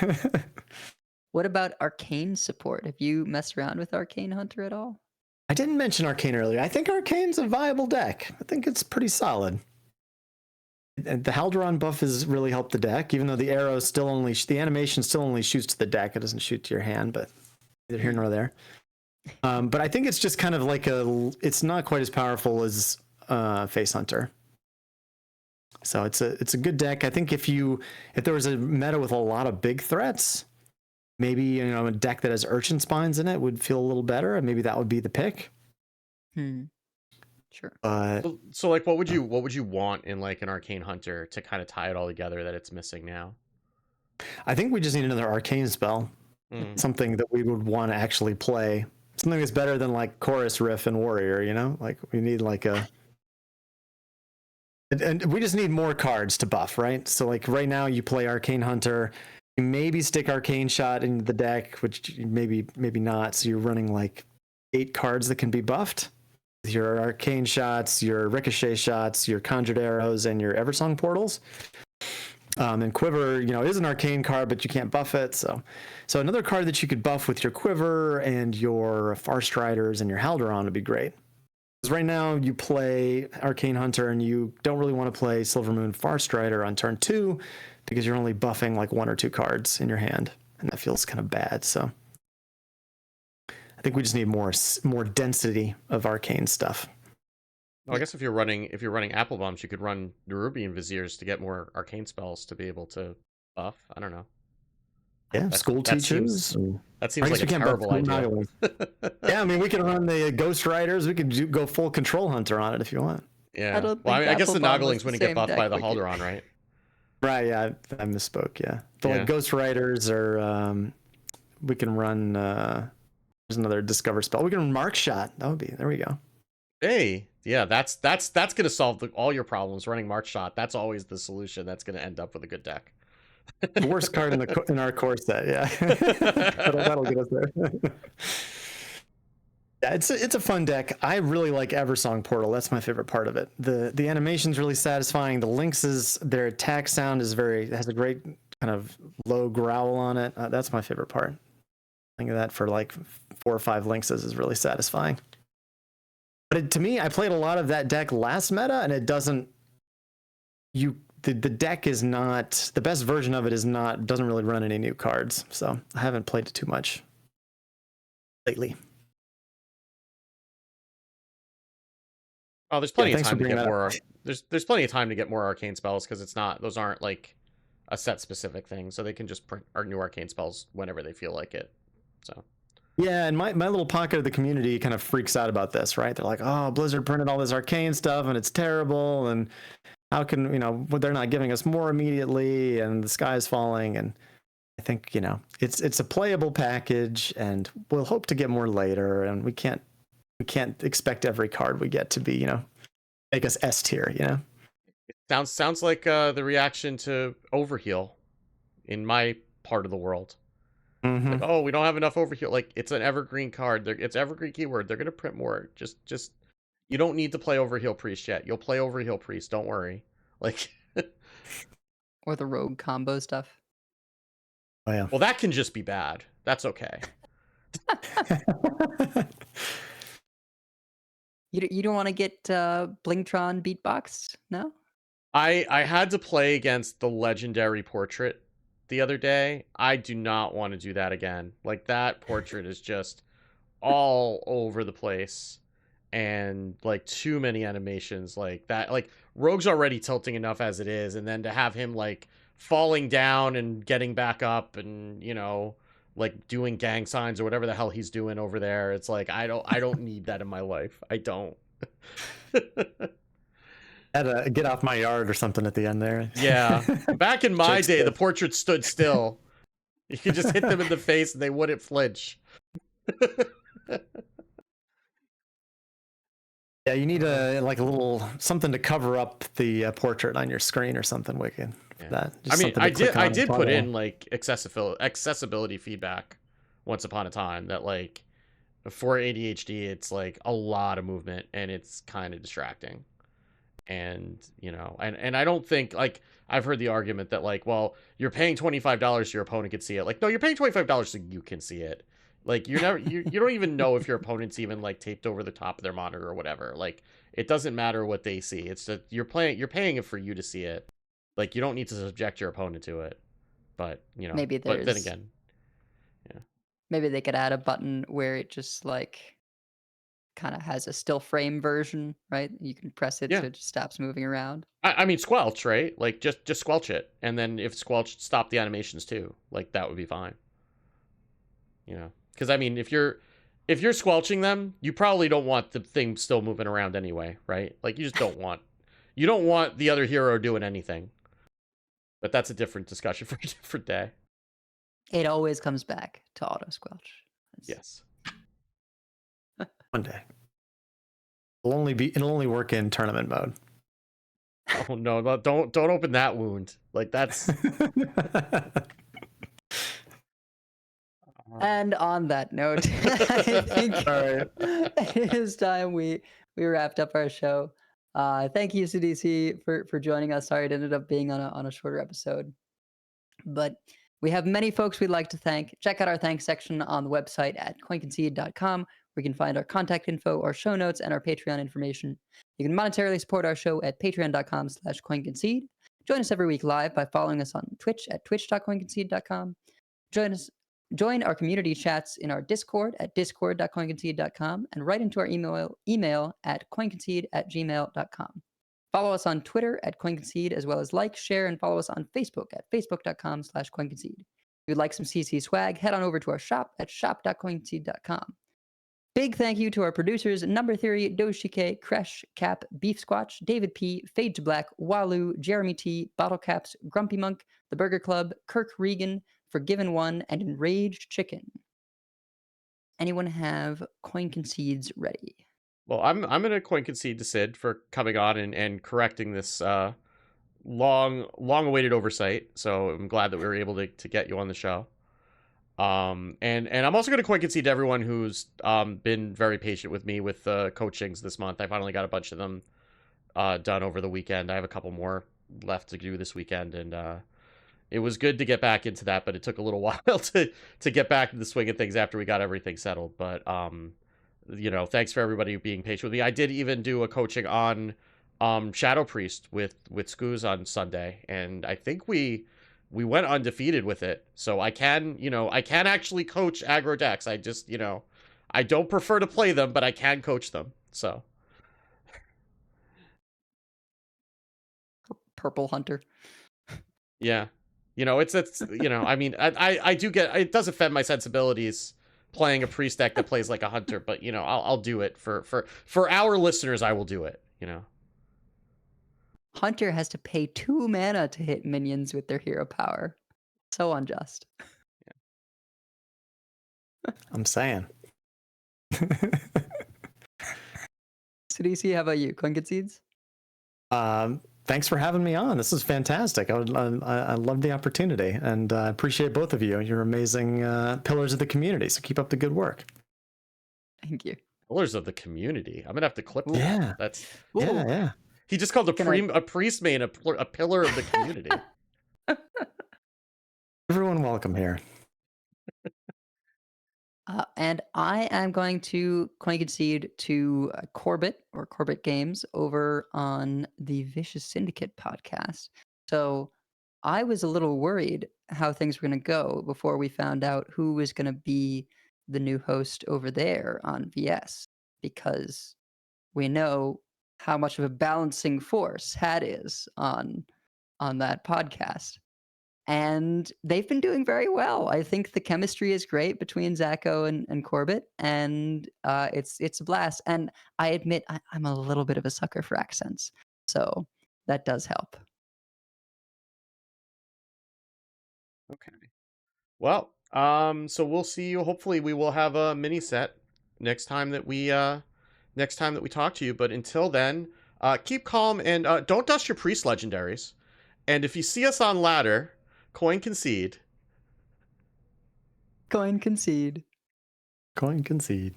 What about Arcane support? Have you messed around with Arcane Hunter at all? I didn't mention Arcane earlier. I think Arcane's a viable deck. I think it's pretty solid. And the Haldoran buff has really helped the deck, even though the animation still only shoots to the deck. It doesn't shoot to your hand, but neither here nor there. But I think it's just kind of like it's not quite as powerful as Face Hunter. So it's a good deck. I think if there was a meta with a lot of big threats, maybe a deck that has Urchin Spines in it would feel a little better, and maybe that would be the pick. Sure. So like, what would you want in like an Arcane Hunter to kind of tie it all together that it's missing now? I think we just need another Arcane spell, something that we would want to actually play. Something that's better than like Chorus Riff and Warrior, like we need like and we just need more cards to buff, right? So like right now you play Arcane Hunter, you maybe stick Arcane Shot into the deck, which maybe not. So you're running like 8 cards that can be buffed. Your Arcane Shots, your Ricochet Shots, your Conjured Arrows, and your Eversong Portals. And Quiver, is an arcane card, but you can't buff it. So another card that you could buff with your Quiver and your Farstriders and your Halderon would be great. Because right now you play Arcane Hunter and you don't really want to play Silvermoon Farstrider on turn 2 because you're only buffing like 1 or 2 cards in your hand, and that feels kind of bad. So I think we just need more density of arcane stuff. Well, I guess if you're running Apple Bombs, you could run Nerubian Viziers to get more arcane spells to be able to buff. I don't know. Yeah, school teachers. That seems like a terrible idea. Yeah, I mean, we can run the Ghost Riders. We could go full Control Hunter on it if you want. Yeah. I guess the Noglings wouldn't get buffed by the Halderon, right? Right, yeah, I misspoke, yeah. But like Ghost Riders or we can run there's another Discover spell. We can run Mark Shot. That would be, there we go. Hey, yeah, that's gonna solve all your problems. Running March Shot, that's always the solution. That's gonna end up with a good deck. The worst card in our core set, yeah. that'll get us there. Yeah, it's a fun deck. I really like Eversong Portal. That's my favorite part of it. The animation's really satisfying. The Lynxes, their attack sound has a great kind of low growl on it. That's my favorite part. Think of that for like 4 or 5 Lynxes is really satisfying. But to me, I played a lot of that deck last meta, and it doesn't. The deck is not the best version of it. Doesn't really run any new cards, so I haven't played it too much lately. Oh, there's plenty of time to get more. There's plenty of time to get more arcane spells because those aren't like a set specific thing, so they can just print our new arcane spells whenever they feel like it. So. Yeah, and my little pocket of the community kind of freaks out about this, right? They're like, oh, Blizzard printed all this arcane stuff and it's terrible, and how can, they're not giving us more immediately, and the sky's falling. And I think, it's a playable package, and we'll hope to get more later, and we can't expect every card we get to be, make us S tier, It sounds like the reaction to Overheal in my part of the world. Mm-hmm. Like, oh, we don't have enough Overheal. Like, it's an evergreen card. It's evergreen keyword. They're gonna print more. Just you don't need to play Overheal Priest yet. You'll play Overheal Priest. Don't worry. Like, or the rogue combo stuff. Oh yeah. Well, that can just be bad. That's okay. You don't want to get Blingtron beatbox? No. I had to play against the legendary portrait the other day. I do not want to do that again. Like, that portrait is just all over the place, and like too many animations like that. Like, Rogue's already tilting enough as it is, and then to have him like falling down and getting back up and like doing gang signs or whatever the hell he's doing over there, it's like I don't need that in my life. I don't. Had to get off my yard or something at the end there. Yeah. Back in my day, the portrait stood still. You could just hit them in the face and they wouldn't flinch. Yeah, you need a little something to cover up the portrait on your screen or something, Wicked. Yeah. That. I mean, I did put in like accessibility feedback once upon a time that like for ADHD, it's like a lot of movement and it's kind of distracting. And and I don't think, like, I've heard the argument that like, well, you're paying $25 so your opponent can see it. Like, no, you're paying $25 so you can see it. Like, you don't even know if your opponent's even like taped over the top of their monitor or whatever. Like, it doesn't matter what they see. It's that you're paying it for you to see it. Like, you don't need to subject your opponent to it. But maybe but then again, yeah, maybe they could add a button where it just like kind of has a still frame version, right? You can press it so it just stops moving around. I mean, squelch, right? Like, just squelch it, and then if squelch, stop the animations too. Like, that would be fine. Because I mean, if you're squelching them, you probably don't want the thing still moving around anyway, right? Like, you just don't want the other hero doing anything. But that's a different discussion for a different day. It always comes back to auto squelch. Yes. One day. It'll only work in tournament mode. Oh no, don't open that wound. Like, that's And on that note, I think it is time we wrapped up our show. Thank you, Sidisi, for joining us. Sorry it ended up being on a shorter episode, but we have many folks we'd like to thank. Check out our thanks section on the website at coinconcede.com, where you can find our contact info, our show notes, and our Patreon information. You can monetarily support our show at patreon.com/coinconcede. Join us every week live by following us on Twitch at twitch.coinconcede.com. Join our community chats in our Discord at discord.coinconcede.com and write into our email at coinconcede@gmail.com. Follow us on Twitter at CoinConcede, as well as like, share, and follow us on Facebook at facebook.com/CoinConcede. If you'd like some CC swag, head on over to our shop at shop.coinconcede.com. Big thank you to our producers, Number Theory, Doshike, Kresh, Cap, Beef Squatch, David P, Fade to Black, Walu, Jeremy T, Bottle Caps, Grumpy Monk, The Burger Club, Kirk Regan, Forgiven One, and Enraged Chicken. Anyone have Coin Concedes ready? Well, I'm gonna coin concede to Sid for coming on and correcting this long awaited oversight. So I'm glad that we were able to get you on the show. And I'm also gonna coin concede to everyone who's been very patient with me with coachings this month. I finally got a bunch of them done over the weekend. I have a couple more left to do this weekend, and it was good to get back into that, but it took a little while to get back to the swing of things after we got everything settled. But thanks for everybody being patient with me. I did even do a coaching on Shadow Priest with Scoos on Sunday, and I think we went undefeated with it. So I can actually coach aggro decks. I just, I don't prefer to play them, but I can coach them. So Purple Hunter. yeah. I mean, I do get, it does offend my sensibilities playing a priest deck that plays like a hunter, but I'll do it for our listeners. I will do it. Hunter has to pay 2 mana to hit minions with their hero power. So unjust. I'm saying. Sidisi, how about you? Coin Concedes? Thanks for having me on. This is fantastic. I love the opportunity, and I appreciate both of you. You're amazing pillars of the community. So keep up the good work. Thank you. Pillars of the community. I'm gonna have to clip that. Yeah. That's Yeah. he just called a priest main a pillar of the community. Everyone welcome here. And I am going to coin concede to Corbett or Corbett Games over on the Vicious Syndicate podcast. So I was a little worried how things were going to go before we found out who was going to be the new host over there on VS, because we know how much of a balancing force Hat is on that podcast. And they've been doing very well. I think the chemistry is great between Zacho and Corbett, and it's a blast. And I admit I'm a little bit of a sucker for accents, so that does help. Okay. Well, so we'll see you. Hopefully, we will have a mini set next time that we talk to you. But until then, keep calm and don't dust your priest legendaries. And if you see us on ladder, coin concede. Coin concede. Coin concede.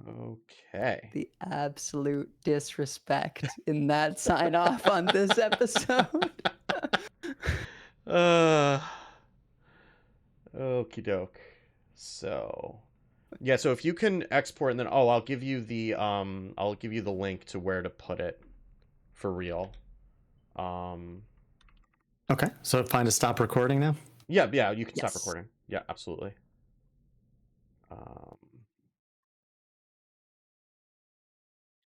Okay. The absolute disrespect in that sign off on this episode. Okie doke. So, yeah. So if you can export and then I'll give you the link to where to put it for real. Okay, so find a stop recording now. Yeah, you can Yes. stop recording. Yeah, absolutely.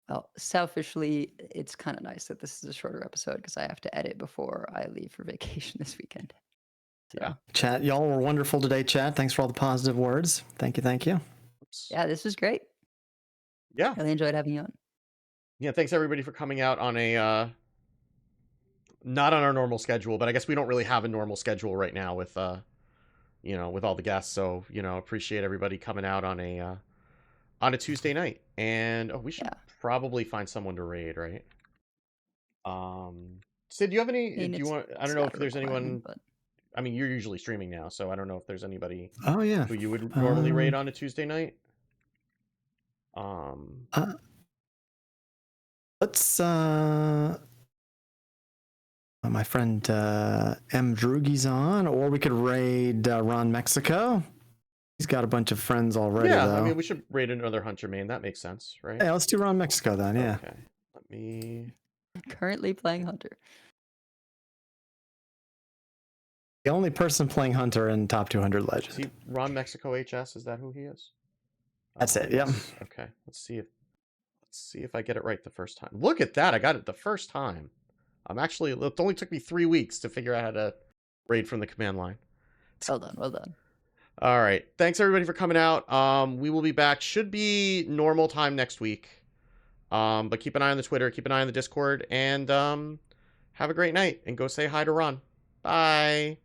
Well, selfishly, it's kind of nice that this is a shorter episode because I have to edit before I leave for vacation this weekend. So, Yeah. Chat, y'all were wonderful today, chat. Thanks for all the positive words. Thank you. yeah, this was great. Yeah. Really enjoyed having you on. Yeah, thanks everybody for coming out on a not on our normal schedule, but I guess we don't really have a normal schedule right now with with all the guests. So, appreciate everybody coming out on a Tuesday night. And we should probably find someone to raid, right? Sid, do you have any do you want I don't know if there's anyone but... I mean, you're usually streaming now, so I don't know if there's anybody Oh yeah. who you would normally raid on a Tuesday night. Let's my friend M Drugi's on, or we could raid Ron Mexico. He's got a bunch of friends already. Yeah, though. I mean, we should raid another Hunter main. That makes sense, right? Yeah, let's do Ron Mexico then. Yeah. Okay. Let me. Currently playing Hunter. The only person playing Hunter in top 200 Is legend. he Ron Mexico HS? Is that who he is? That's it, yep. Okay. Let's see if I get it right the first time. Look at that! I got it the first time. It only took me 3 weeks to figure out how to raid from the command line. Well done, well done. All right. Thanks everybody for coming out. We will be back. Should be normal time next week. But keep an eye on the Twitter, keep an eye on the Discord, and have a great night and go say hi to Ron. Bye.